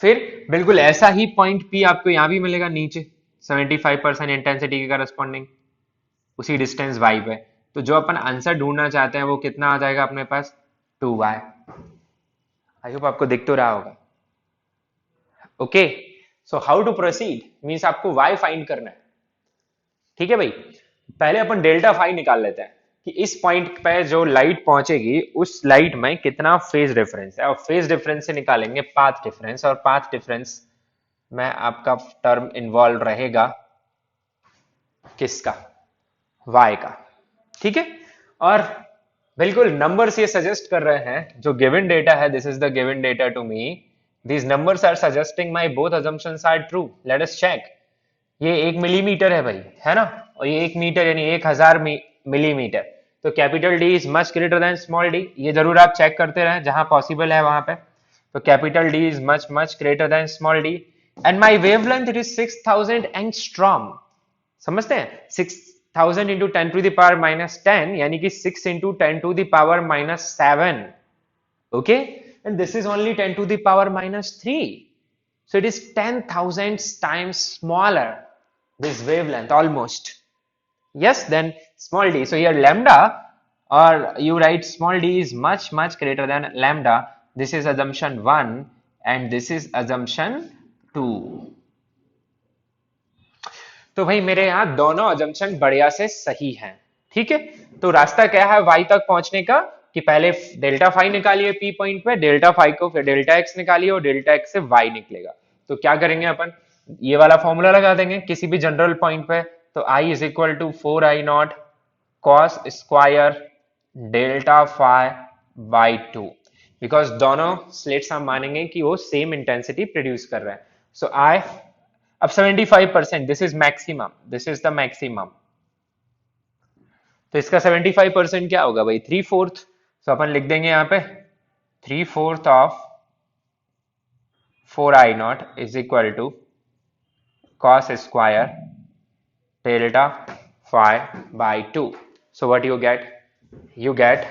फिर बिल्कुल ऐसा ही पॉइंट P आपको यहां भी मिलेगा नीचे 75% इंटेंसिटी के करस्पॉन्डिंग, उसी डिस्टेंस y पे। तो जो अपन आंसर ढूंढना चाहते हैं वो कितना आ जाएगा अपने पास, 2y। आई होप आपको दिख तो रहा होगा। Okay, so how to proceed, means आपको y फाइंड करना है, ठीक है भाई। पहले अपन डेल्टा फाई निकाल लेते हैं कि इस पॉइंट पे जो लाइट पहुंचेगी उस लाइट में कितना फेज डिफरेंस है, और फेज डिफरेंस से निकालेंगे पाथ डिफरेंस, और पाथ डिफरेंस में आपका टर्म इन्वॉल्व रहेगा किसका, y का, ठीक है। और बिल्कुल नंबर्स ये सजेस्ट कर रहे हैं, जो गिवन डेटा है, this is the given data to me, these numbers are suggesting my both assumptions are true, let us check। ये 1 मिलीमीटर है भाई, है ना, और ये 1 मीटर यानी 1000 मिलीमीटर, तो capital D is much greater then small d, ये जरूर आप चेक करते रहें जहां पॉसिबल है वहां पे। तो capital D is much greater then small D, and my wavelength it is 6000 angstrom, समझते हैं, 6000 इंटू 10 टू द पावर -10 यानी कि 6 into 10 to the power -7, okay, and this is only 10 to the power -3, so it is 10,000 times smaller, this wavelength almost, yes, then small d, so here lambda, or you write small d is much greater than lambda, this is assumption 1 and this is assumption 2। तो भाई मेरे यहाँ दोनों assumption बढ़िया से सही हैं, ठीक है। तो रास्ता क्या है y तक पहुंचने का, कि पहले डेल्टा फाई निकालिए P पॉइंट पे, डेल्टा फाई को फिर डेल्टा x निकालिए, और डेल्टा x से y निकलेगा। तो क्या करेंगे अपन, ये वाला फॉर्मूला लगा देंगे किसी भी जनरल पॉइंट पे। तो I is equal to 4I0 cos square delta phi by 2, because दोनों स्लिट्स हम मानेंगे कि वो सेम इंटेंसिटी प्रोड्यूस कर रहे हैं। सो I अब 75%, this is maximum, this is the maximum, तो इसका 75% क्या होगा भाई, 3/4। तो अपन लिख देंगे यहाँ पे 3/4 of 4I0 is equal to cos square delta phi by 2। So what you get, you get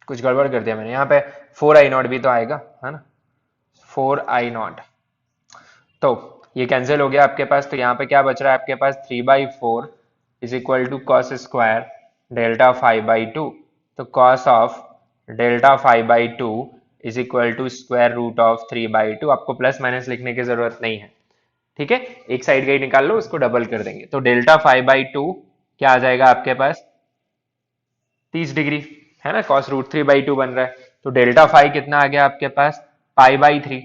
कुछ गड़बड़ कर दिया मैंने यहाँ पे, 4I0 भी तो आएगा, है ना, 4I0, तो ये कैंसिल हो गया आपके पास। तो यहाँ पे क्या बच रहा है आपके पास, 3/4 is equal to cos square delta phi by 2। तो cos of delta phi by two is equal to square root of 3/2। आपको प्लस माइनस लिखने की जरूरत नहीं है, ठीक है, एक साइड का ही निकाल लो, उसको डबल कर देंगे। तो डेल्टा फाइव बाई टू क्या आ जाएगा आपके पास, 30 डिग्री, है ना, cos रूट 3/2 बन रहा है। तो डेल्टा फाइव कितना आ गया आपके पास, पाई/3।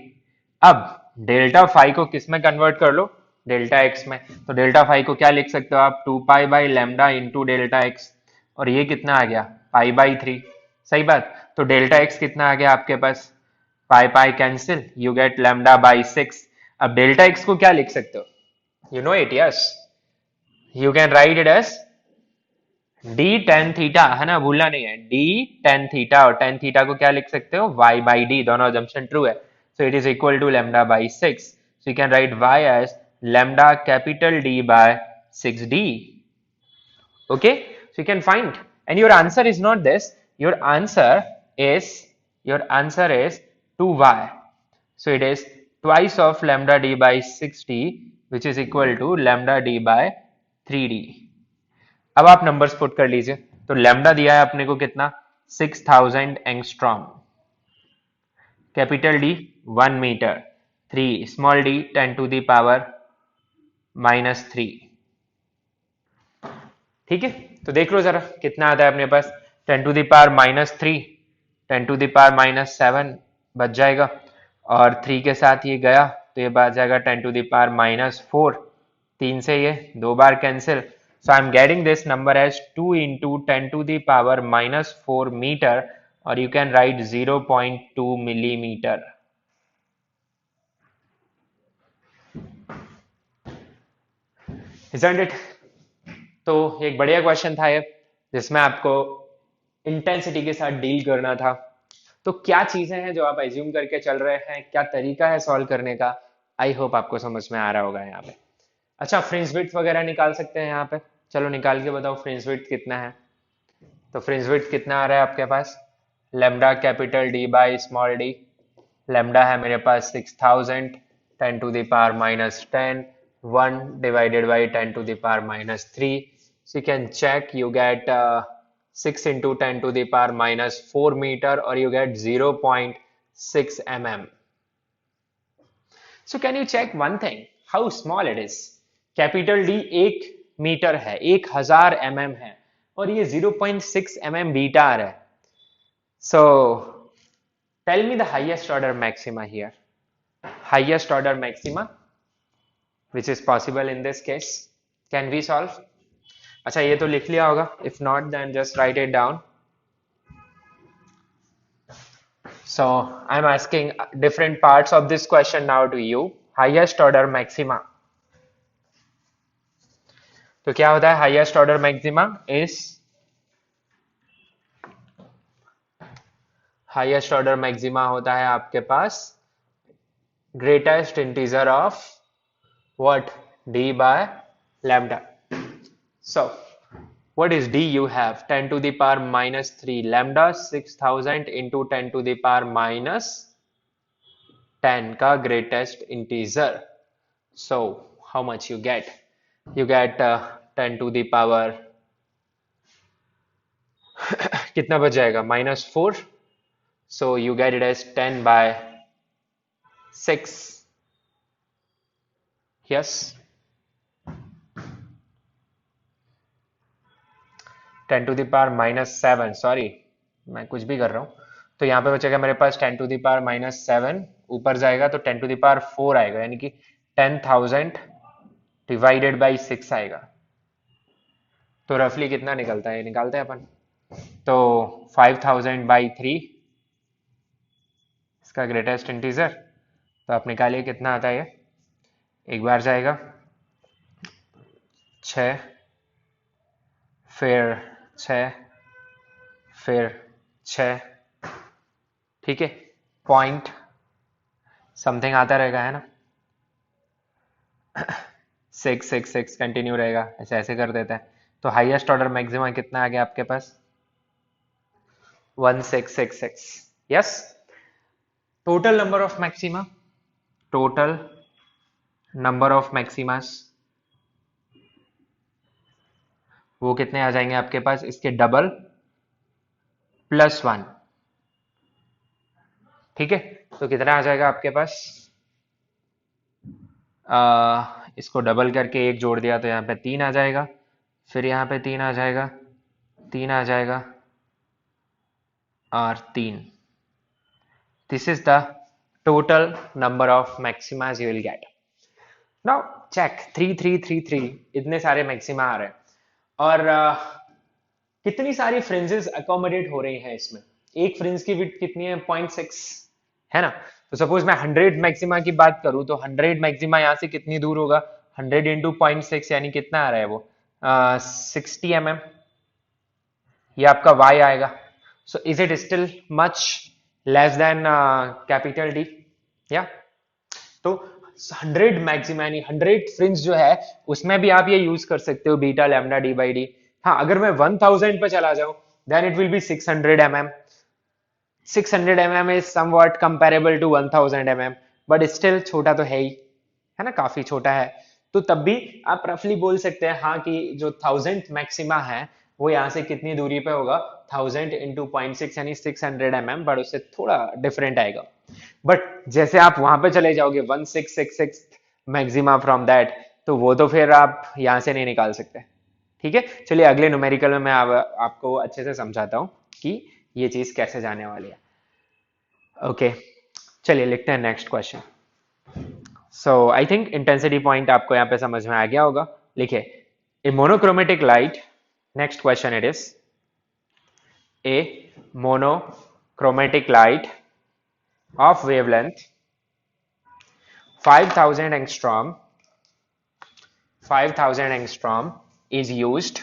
अब डेल्टा फाइव को किस में कन्वर्ट कर लो, डेल्टा एक्स में। तो डेल्टा फाइव को क्या लिख सकते हो आप, 2 पाई/लैम्डा इंटू डेल्टा एक्स, और ये कितना आ गया, पाई/3। सही बात। तो डेल्टा एक्स कितना आ गया आपके पास, pi pi cancel, you get λ/6। अब डेल्टा एक्स को क्या लिख सकते हो, you know it, yes, you can write it as D tan theta, है ना, भूलना नहीं है, डी टेन थीटा। और टेन थीटा को क्या लिख सकते हो, y/d, दोनों अजम्पशन ट्रू है। So it is equal to λ/6। So you can write y as lambda capital D by 6d. Okay, so you can find, and your answer is not this, your answer is 2y. So it is twice of lambda d by 6d, which is equal to lambda d by 3d. अब आप numbers put कर लीजिए। तो lambda दिया है अपने को कितना, 6000 angstrom, capital D 1 metre, 3 small D 10 to the power -3। ठीक है, तो देख लो जरा कितना आता है अपने पास, 10 to the power -3, 10 to the power -7 बच जाएगा, और 3 के साथ ये गया तो ये बच जाएगा 10 टू द पावर -4, 3 से ये 2 बार cancel. So I'm getting this number as 2 into 10 to the power -4 meter, or you can write 0.2 millimeter. Isn't it? तो एक बढ़िया क्वेश्चन था ये, जिसमें आपको इंटेंसिटी के साथ डील करना था। तो क्या चीजें हैं जो आप एज्यूम करके चल रहे हैं, क्या तरीका है सॉल्व करने का, आई होप आपको समझ में आ रहा होगा यहाँ पे। अच्छा, फ्रिंज विड्थ वगैरह निकाल सकते हैं यहाँ पे, चलो निकाल के बताओ फ्रिंज विड्थ कितना है। तो फ्रिंज विड्थ कितना आ रहा है आपके पास, lambda capital D by small d, lambda है मेरे पास 6000, 10 to the power -10, 1 divided by 10 to the power -3। So you can check, you get 6 into 10 to the power -4 meter, or you get 0.6 mm. So can you check one thing, how small it is? Capital D 1 metre है, 1000 mm है, और ये 0.6 mm beta आ रहा है। So tell me the highest order maxima here, highest order maxima which is possible in this case. Can we solve? अच्छा, ये तो लिख लिया होगा, if not then just write it down. So I'm asking different parts of this question now to you. Highest order maxima, तो क्या होता है highest order maxima is, highest order maxima होता है आपके पास greatest integer of what, d by lambda. So what is d, you have 10 to the power -3 lambda 6000 into 10 to the power -10 का greatest integer. So how much you get, you get 10 to the power कितना बच जाएगा, -4, so you get it as 10 by 6, yes, 10 to the power -7, sorry मैं कुछ भी कर रहा हूँ। तो यहाँ पे बचेगा मेरे पास 10 to the power -7, ऊपर जाएगा तो 10 to the power 4 आएगा, यानी कि 10,000 डिवाइडेड बाई 6 आएगा। तो रफली कितना निकलता है, निकालते हैं अपन। तो 5000 बाई 3 इसका ग्रेटेस्ट इंटीजर, तो आप निकालिए कितना आता है ये, एक बार जाएगा 6, फिर 6, फिर 6, ठीक है, पॉइंट समथिंग आता रहेगा, है ना, 6 6 6 कंटिन्यू रहेगा, ऐसे ऐसे कर देते हैं। तो हाईएस्ट ऑर्डर मैक्सिमा कितना आ गया आपके पास, 1666, yes. Total number of maxima, total number of maximas वो कितने आ जाएंगे आपके पास, इसके डबल +1। ठीक है, तो कितना आ जाएगा आपके पास? इसको डबल करके एक जोड़ दिया तो यहाँ पे 3 आ जाएगा, फिर यहाँ पे 3 आ जाएगा, 3 आ जाएगा और 3। This is the total number of maximas you will get. Now check 3 3 3 3 इतने सारे मैक्सिमा आ रहे हैं और कितनी सारी फ्रिंजेस अकोमोडेट हो रही हैं इसमें। एक फ्रिंज की विड्थ कितनी है? 0.6 है ना। तो सपोज मैं 100 मैक्सिमा की बात करूं तो 100 मैक्सिमा यहाँ से कितनी दूर होगा? 100 इंटू 0.6 यानी कितना आ रहा है वो? 60 mm। ये आपका y आएगा। So is it still much less than capital D? या तो 100 मैक्सिमा यानी 100 फ्रिंज जो है उसमें भी आप ये यूज कर सकते हो beta lambda D by D. हाँ, अगर मैं 1000 पे चला जाऊं then it will be 600 mm। 600 mm is somewhat comparable to 1000 mm, but still छोटा तो है ही, है ना, काफी छोटा है। तो तब भी आप रफली बोल सकते हैं हाँ कि जो 1000 मैक्सिमा है वो यहाँ से कितनी दूरी पे होगा? 1000 इंटू 0.6 यानी 600 mm, बट उससे थोड़ा डिफरेंट आएगा। बट जैसे आप वहां पे चले जाओगे 1666 मैक्सिमा फ्रॉम दैट, तो वो तो फिर आप यहाँ से नहीं निकाल सकते। ठीक है, चलिए अगले न्यूमेरिकल में मैं आपको अच्छे से समझाता हूँ कि ये चीज कैसे जाने वाली है। ओके, चलिए लिखते हैं next question. So I think intensity point आपको यहाँ पे समझ में आ गया होगा। लिखिए, a monochromatic light, next question it is a monochromatic light of wavelength 5000 angstrom is used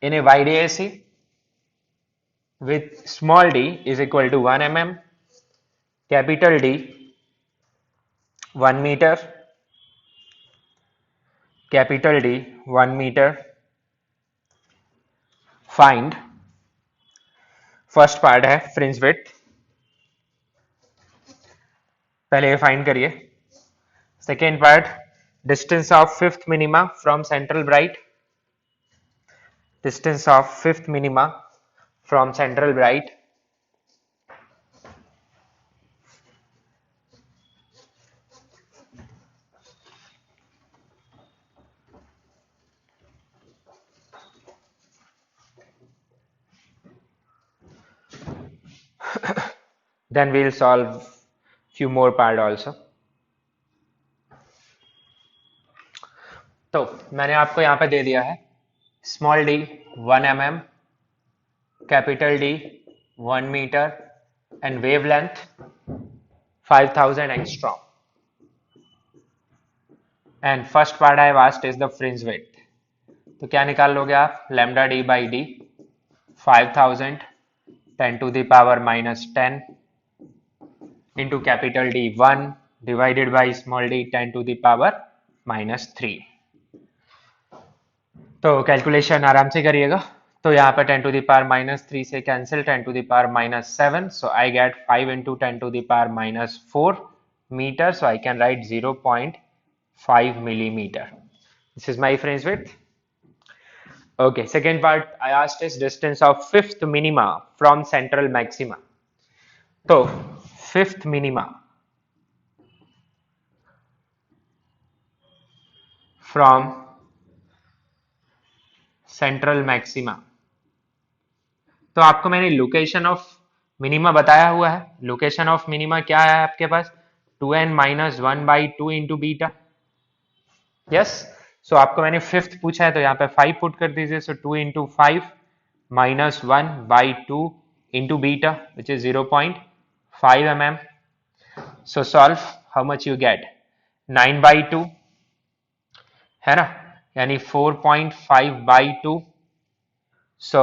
in a wide AC with small d is equal to 1 mm, capital D 1 meter, capital D 1 meter. Find, first part है fringe width, पहले ये find करिए। Second part, distance of fifth minima from central bright, distance of fifth minima from central bright. Then we'll solve few more part also. तो मैंने आपको यहाँ पे दे दिया है small D 1 mm, capital D 1 metre and wavelength 5000 angstrom. And first part I asked is the fringe width. तो क्या निकाल लोगे आप? Lambda D by D 5000 10 to the power minus 10 into capital D 1 divided by small d 10 to the power minus 3। तो calculation आराम से करिएगा। तो यहाँ पर 10 to the power minus 3 से cancel, 10 to the power minus 7, so I get 5 into 10 to the power minus 4 meter, so I can write 0.5 millimeter. This is my fringe width. Okay, second part I asked is distance of fifth minima from central maxima. तो fifth minima from central maxima, तो आपको मैंने location of minima बताया हुआ है। Location of minima क्या है आपके पास? 2n minus 1 by 2 into beta. Yes, so आपको मैंने फिफ्थ पूछा है तो यहाँ पे 5 पुट कर दीजिए। सो 2 into 5 minus 1 by 2 into beta which is 0.5 mm। So solve, how much you get? 9 by 2 है ना, यानी 4.5 by 2, so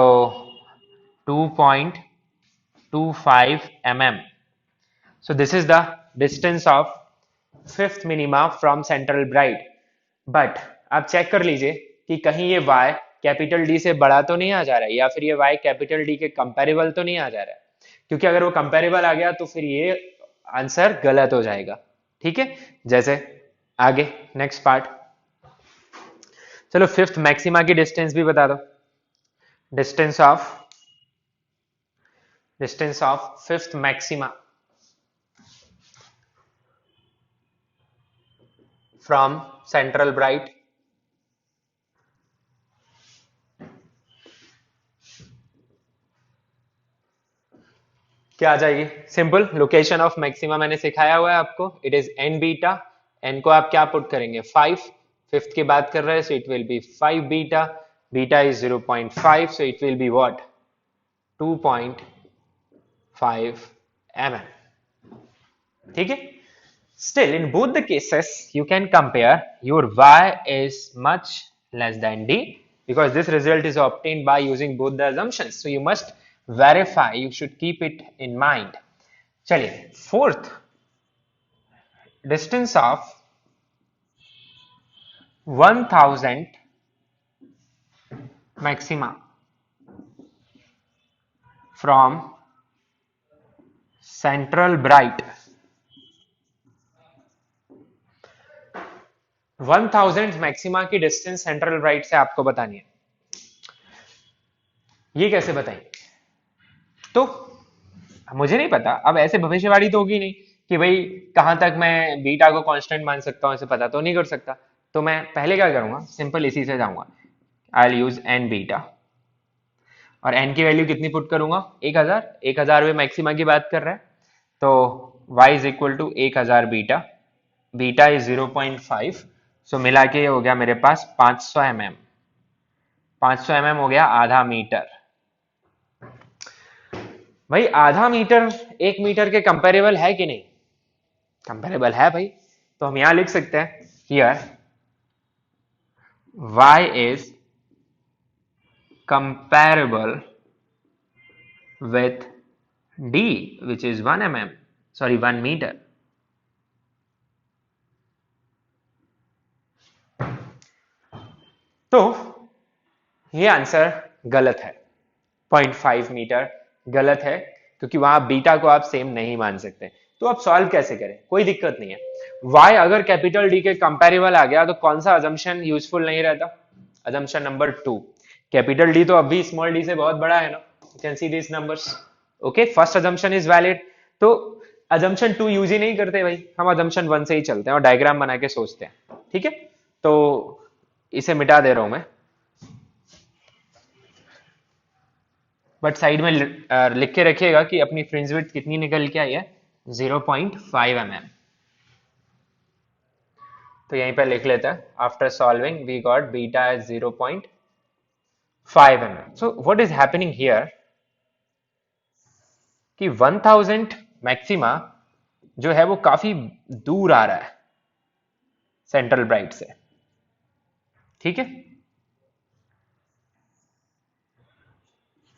2.25 mm. So this is the distance of fifth minima from central bright. But आप check कर लीजिए कि कहीं ये y capital D से बड़ा तो नहीं आ जा रहा है, या फिर ये y कैपिटल D के कंपेरेबल तो नहीं आ जा रहा है, क्योंकि अगर वो कंपेरेबल आ गया तो फिर ये आंसर गलत हो जाएगा। ठीक है, जैसे आगे नेक्स्ट पार्ट। चलो फिफ्थ मैक्सिमा की डिस्टेंस भी बता दो। distance of fifth maxima from central bright क्या आ जाएगी? सिंपल, लोकेशन ऑफ मैक्सिमा मैंने सिखाया हुआ है आपको, it is N beta. N को आप क्या पुट करेंगे? 5। फिफ्थ की बात कर रहे हैं, so it will B 5 beta. Beta is 0.5, so it will be what? 2.5 mm। ठीक है? Still, in both the cases, you can compare your y is much less than d because this result is obtained by using both the assumptions. So you must verify, you should keep it in mind. चलिए, fourth, distance of 1000 maxima from central bright 1000 maxima की distance central bright से आपको बतानी है। ये कैसे बताएंगे? तो मुझे नहीं पता, अब ऐसे भविष्यवाणी तो होगी नहीं कि भाई कहां तक मैं बीटा को कांस्टेंट मान सकता हूं, ऐसे पता तो नहीं कर सकता। तो मैं पहले क्या करूंगा? सिंपल इसी से जाऊंगा, I will use N beta और एन की वैल्यू कितनी पुट करूंगा? 1000। 1000 में मैक्सिमा की बात कर रहे हैं, तो y is equal to 1000 beta. Beta is 0.5, so मिला के हो गया मेरे पास 500 mm। 500 mm हो गया आधा मीटर। भाई आधा मीटर 1 मीटर के कंपेरेबल है कि नहीं? कंपेरेबल है भाई। तो हम यहां लिख सकते हैं here y is comparable with d which is 1 mm, sorry 1 meter। तो ये आंसर गलत है, 0.5 मीटर गलत है, क्योंकि वहां बीटा को आप सेम नहीं मान सकते। तो आप सॉल्व कैसे करें? कोई दिक्कत नहीं है। y अगर कैपिटल D के कंपेरेबल आ गया तो कौन सा अजम्पशन यूजफुल नहीं रहता? Assumption number 2। कैपिटल D तो अभी स्मॉल d से बहुत बड़ा है ना, you can see this numbers. Okay, first assumption is valid. तो अजम्पशन 2 यूज ही नहीं करते भाई, हम अजम्पशन 1 से ही चलते हैं और डायग्राम बना के सोचते हैं। ठीक है, तो इसे मिटा दे रहा हूं मैं, बट साइड में लिख के रखिएगा कि अपनी फ्रिंज विड्थ कितनी निकल के आई है? 0.5 mm। तो यहीं पर लिख लेते हैं, after solving we got beta as 0.5 mm। So what is happening here कि 1000 मैक्सिमा जो है वो काफी दूर आ रहा है सेंट्रल ब्राइट से। ठीक है,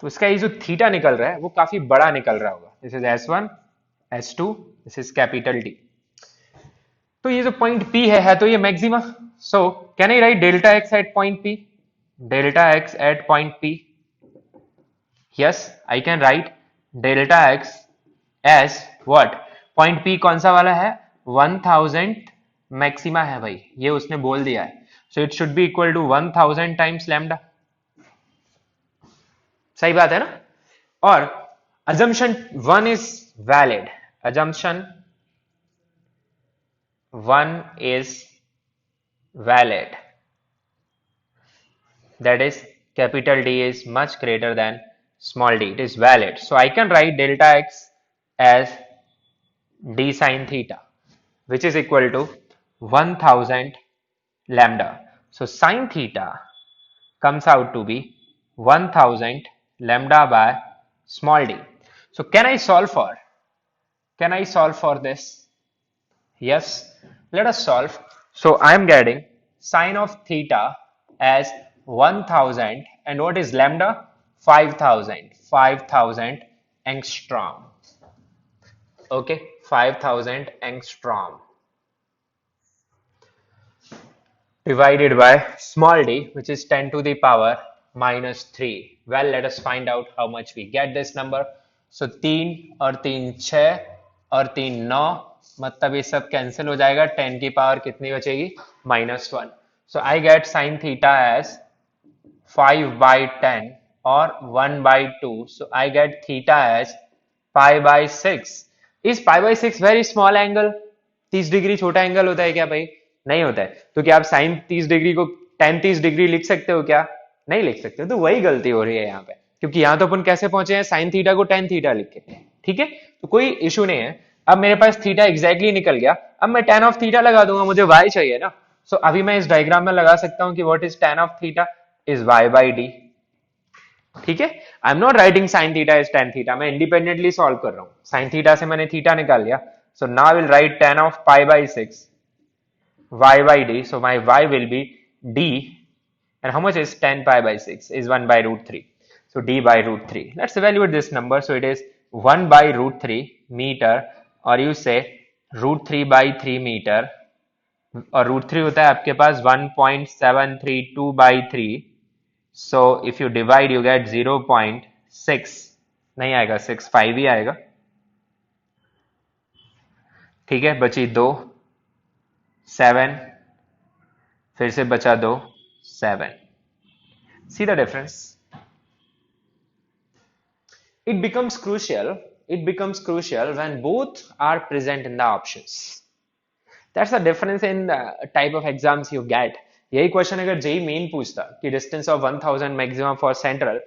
तो इसका ये जो थीटा निकल रहा है वो काफी बड़ा निकल रहा होगा। This is S1, S2, this is capital D। तो ये जो पॉइंट P है तो ये maxima. So can I write delta X at point P? Delta X at point P, yes I can write delta X as what? Point P कौन सा वाला है? 1000 मैक्सिमा है भाई, ये उसने बोल दिया है। So it should be equal to 1000 times lambda. सही बात है ना? और assumption 1 is valid, assumption 1 is valid, that is capital D is much greater than small d, it is valid। So I can write delta x as d sin theta which is equal to 1000 lambda। So sin theta comes out to be 1000 lambda by small d। So can I solve for this? Yes, let us solve। So I am getting sine of theta as 1000 and what is lambda? 5000 angstrom। Okay, 5000 angstrom divided by small d which is 10 to the power -3। Well, let us find out how much we get this number। So 3 और 3 6 और 3 9, मतलब ये सब cancel हो जाएगा। 10 की power कितनी बचेगी? -1। So I get sin theta as 5/10 और 1/2. So I get theta as pi/6. Is pi/6 very small angle? 30 degree छोटा एंगल होता है क्या भाई? नहीं होता है. तो क्या आप साइन 30 डिग्री को tan 30 डिग्री लिख सकते हो क्या? नहीं लिख सकते. तो वही गलती हो रही है यहाँ पे, क्योंकि यहाँ तो अपन कैसे पहुंचे हैं, साइन थीटा को tan थीटा लिख के. ठीक है, तो कोई इशू नहीं है. अब मेरे पास थीटा एग्जैक्टली निकल गया. अब मैं tan ऑफ थीटा लगा दूंगा, मुझे y चाहिए ना. सो अभी मैं इस डायग्राम में लगा सकता हूँ कि what is tan of theta is y/d. ठीक है, I am not writing sign theta is tan theta, मैं इंडिपेंडेंटली सॉल्व कर रहा हूँ. साइन थीटा से मैंने थीटा निकाल लिया. So now will write tan of pi/6 y/d. So my y will be d, and how much is tan pi/6 is 1/√3. So d by root 3. Let's evaluate this number. So it is 1/√3 meter, or you say √3/3 meter, और √3 होता है आपके पास 1.732/3. So if you divide you get 0.6. नहीं आएगा 6, 5 ही आएगा. ठीक है, बची 2, 7, फिर से बचा 2, 7. See the difference? It becomes crucial when both are present in the options. That's the difference in the type of exams you get. यही क्वेश्चन अगर जेई मेन पूछता कि distance of 1000 maximum for central,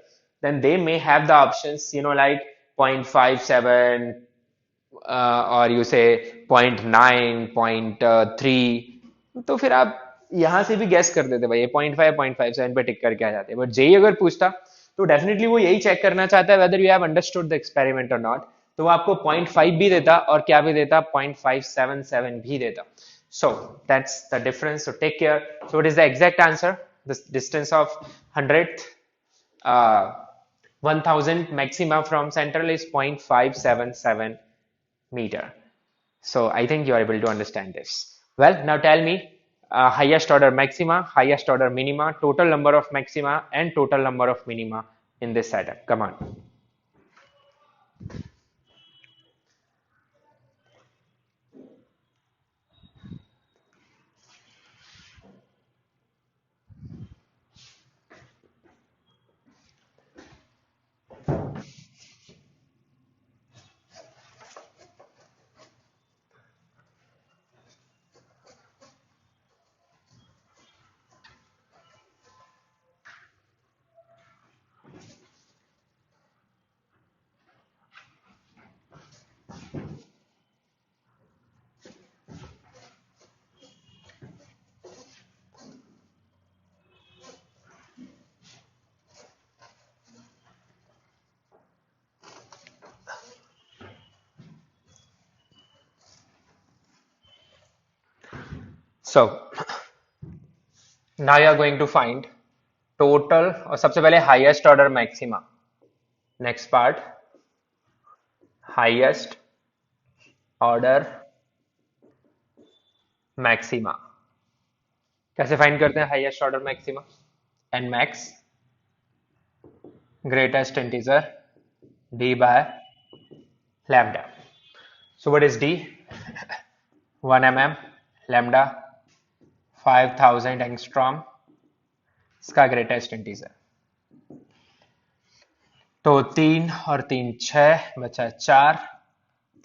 then they may have the options, like 0.57, or you say 0.9, 0.3. तो फिर आप यहां से भी गैस कर देते भाई, ये 0.5, 0.57 पे टिक करके आ जाते. बट जेई अगर पूछता तो डेफिनेटली वो यही चेक करना चाहता है whether you have understood the experiment और नॉट. तो वो आपको 0.5 भी देता और क्या भी देता, 0.577 भी देता. So that's the difference. So take care. So what is the exact answer? The distance of 1000 maxima from central is 0.577 meter. So I think you are able to understand this. Well, now tell me highest order maxima, highest order minima, total number of maxima and total number of minima in this setup. Come on. So now you are going to find total, और सबसे पहले highest order maxima. Next part, highest order maxima. कैसे find करते हैं highest order maxima? N max greatest integer d by lambda. So what is d? 1 mm, lambda 5000 angstrom, इसका greatest integer. तो 3 और 3 6, बचा 4,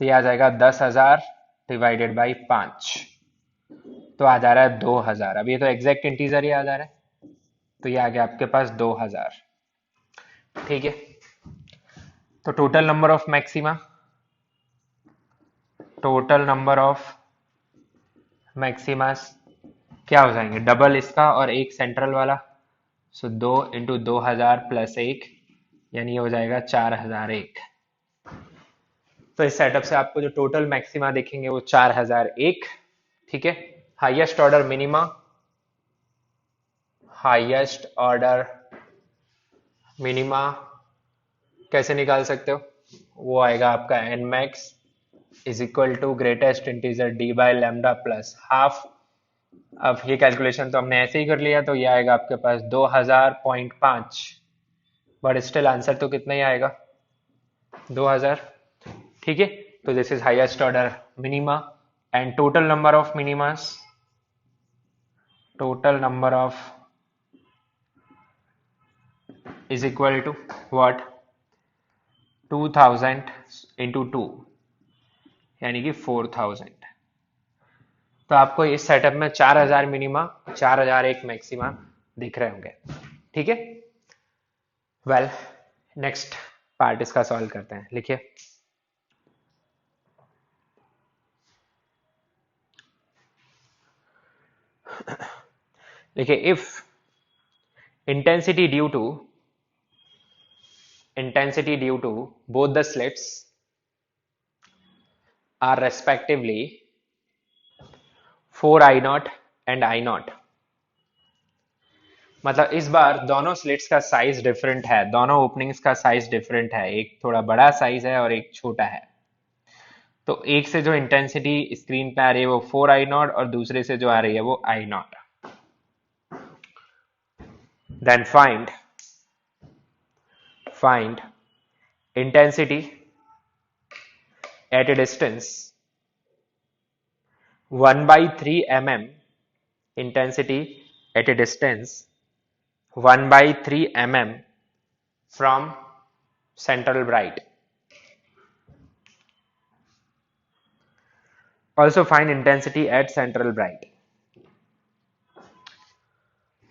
तो ये आ जाएगा 10,000 डिवाइडेड बाई 5, तो आ जा रहा है 2000. अब ये तो एग्जैक्ट इंटीजर ही आ जा रहा है, तो ये आ गया आपके पास 2000. ठीक है, तो total number of maxima, total number of maximas क्या हो जाएंगे, डबल इसका और एक सेंट्रल वाला. सो 2 इंटू 2000 प्लस 1, यानी ये हो जाएगा 4001. तो इस सेटअप से आपको जो टोटल मैक्सिमा देखेंगे वो 4001. ठीक है, highest order minima, highest order minima कैसे निकाल सकते हो, वो आएगा आपका N max is equal to greatest integer D by lambda plus half. अब ये कैलकुलेशन तो हमने ऐसे ही कर लिया, तो ये आएगा आपके पास 2000.5, बट स्टिल आंसर तो कितना ही आएगा, 2000. ठीक है, तो this is highest order minima. And total number of minimas, total number of is equal to what 2000 into 2 यानी कि 4000। तो आपको इस सेटअप में 4000 मिनिमा 4001 मैक्सिमा दिख रहे होंगे। ठीक है, वेल नेक्स्ट पार्ट इसका सॉल्व करते हैं। लिखिए देखिए if intensity due to both the slits are respectively 4 I naught and I naught, मतलब इस बार दोनों स्लिट्स का साइज डिफरेंट है, दोनों ओपनिंग्स का साइज डिफरेंट है, एक थोड़ा बड़ा साइज है और एक छोटा है। तो एक से जो इंटेंसिटी स्क्रीन पे आ रही है वो 4 I naught और दूसरे से जो आ रही है वो I naught। Then find intensity at a distance 1 by 3 mm, intensity at a distance 1 by 3 mm from central bright. Also find intensity at central bright.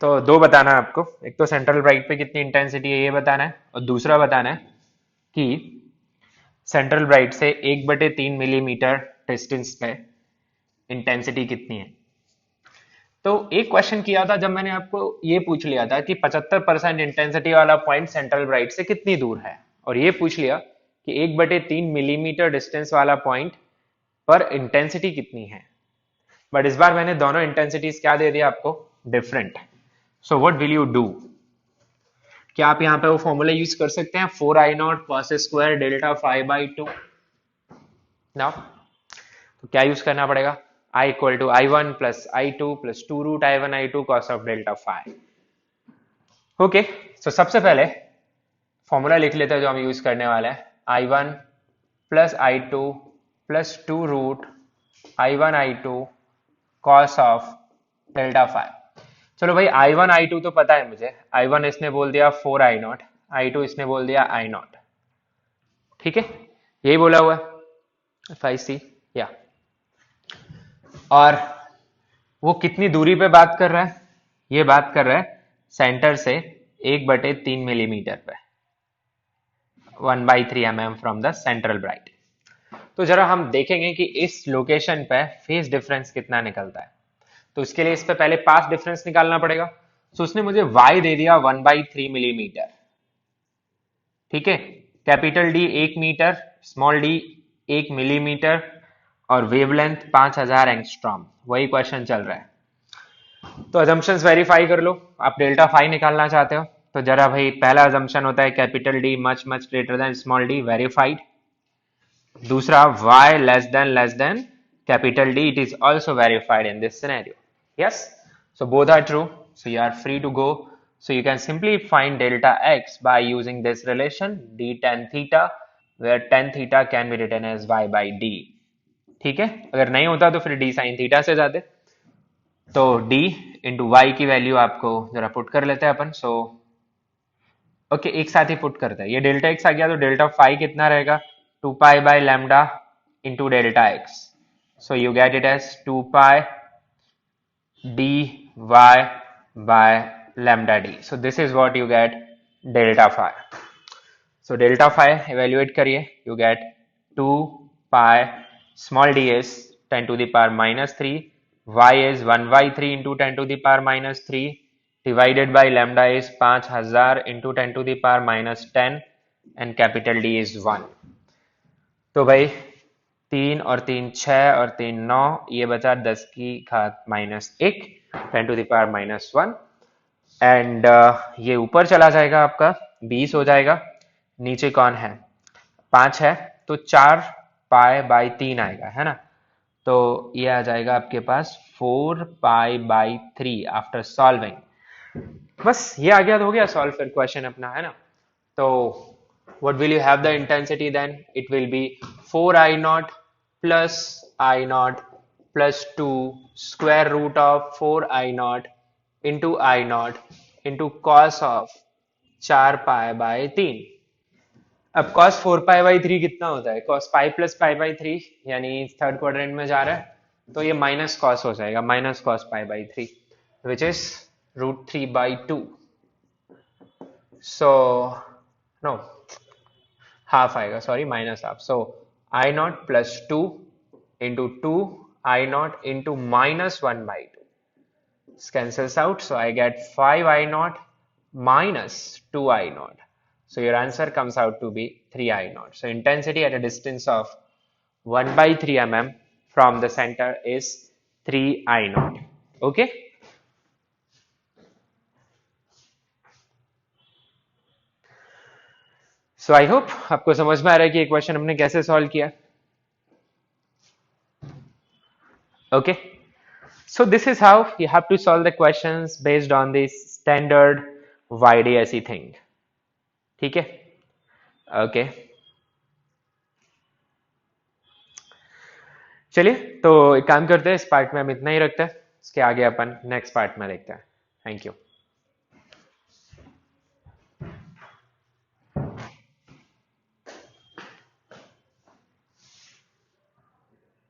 तो दो बताना है आपको, एक तो सेंट्रल ब्राइट पे कितनी इंटेंसिटी है ये बताना है, और दूसरा बताना है कि सेंट्रल ब्राइट से 1/3 मिलीमीटर डिस्टेंस पे इंटेंसिटी कितनी है। तो एक क्वेश्चन किया था जब मैंने आपको ये पूछ लिया था कि 75% इंटेंसिटी वाला पॉइंट सेंट्रल ब्राइट से कितनी दूर है, और ये पूछ लिया कि 1/3 मिलीमीटर डिस्टेंस वाला पॉइंट पर इंटेंसिटी कितनी है। बट इस बार मैंने दोनों इंटेंसिटीज क्या दे दिया आपको, different. So what will you do, क्या आप यहाँ पे वो फॉर्मूला यूज कर सकते हैं 4 I naught cos square delta phi by 2 now. तो क्या यूज करना पड़ेगा, I equal to I1 plus I2 plus 2 root I1 I2 cos of delta phi. Okay, तो सबसे पहले फॉर्मूला लिख लेते हैं जो हम यूज करने वाले हैं, I1 plus I2 plus 2 root I1 I2 cos of delta phi. चलो भाई I1 I2 तो पता है मुझे, I1 इसने बोल दिया 4 I नॉट, I2 इसने बोल दिया I नॉट। ठीक है, यही बोला हुआ है 5C या, और वो कितनी दूरी पे बात कर रहा है, ये बात कर रहा है सेंटर से 1/3 मिलीमीटर पे, 1/3 mm from the central bright. तो जरा हम देखेंगे कि इस लोकेशन पे फेज डिफरेंस कितना निकलता है। तो इसके लिए इस पे पहले पास डिफरेंस निकालना पड़ेगा। तो उसने मुझे y दे दिया 1/3 मिलीमीटर। ठीक है, capital D 1 metre, small D 1 millimetre और वेवलेंथ 5000 एंगस्ट्रॉम, वही क्वेश्चन चल रहा है। तो अजम्पशंस वेरीफाई कर लो। आप डेल्टा फाई निकालना चाहते हो तो जरा भाई पहला अजम्पशन होता है capital D much much greater then small D, verified. दूसरा y less than capital D, it is also verified in this scenario. Yes, so both are true, so you are free to go. So you can simply find delta x by using this relation d tan theta, where tan theta can be written as y by d. ठीक है, अगर नहीं होता तो फिर d sin theta से जाते। तो d इंटू वाई की वैल्यू आपको जरा पुट कर लेते हैं अपन। सो ओके, एक साथ ही पुट करते हैं। ये डेल्टा x आ गया तो डेल्टा फाई कितना रहेगा, 2 pi by lambda into delta x. So you get it as 2 pi dy by lambda d. So this is what you get delta phi. So delta phi evaluate करिए, you get 2 pi small d is 10 to the power minus 3, y is 1/3 into 10 to the power minus 3 divided by lambda is 5000 into 10 to the power minus 10 and capital D is 1। तो भाई 3 और 3 6 और 3 9, ये बचा 10 की घात -1 10 to the power -1 and ये ऊपर चला जाएगा आपका 20 हो जाएगा। नीचे कौन है, 5 है तो 4 पाई बाई 3 आएगा, है ना। तो ये आ जाएगा आपके पास 4 पाई बाई 3 आफ्टर सॉल्विंग। बस ये आ गया तो हो गया सॉल्व फिर क्वेश्चन अपना, है ना। तो what will you have the intensity then, it will be 4 I naught plus I naught plus 2 square root of 4 I naught into I naught into cos of 4 pi by 3। अब cos 4 pi by 3 कितना होता है? cos pi plus pi by 3, यानी third quadrant में जा रहा है, तो ये माइनस कॉस हो जाएगा, minus cos pi by 3, which is √3/2। So no, half आएगा, sorry, minus half. So I0 + 2 × 2 I0 × -1/2 cancels out. So I get 5I0 - 2I0. So your answer comes out to be 3I0. So intensity at a distance of 1/3 mm from the center is 3I0. Okay? So I hope आपको समझ में आ रहा है कि ये question हमने कैसे solve किया। Okay? So this is how you have to solve the questions based on this standard YDSE thing. ठीक है? ओके, चलिए तो एक काम करते हैं, इस पार्ट में हम इतना ही रखते हैं, इसके आगे अपन नेक्स्ट पार्ट में देखते हैं। Thank you.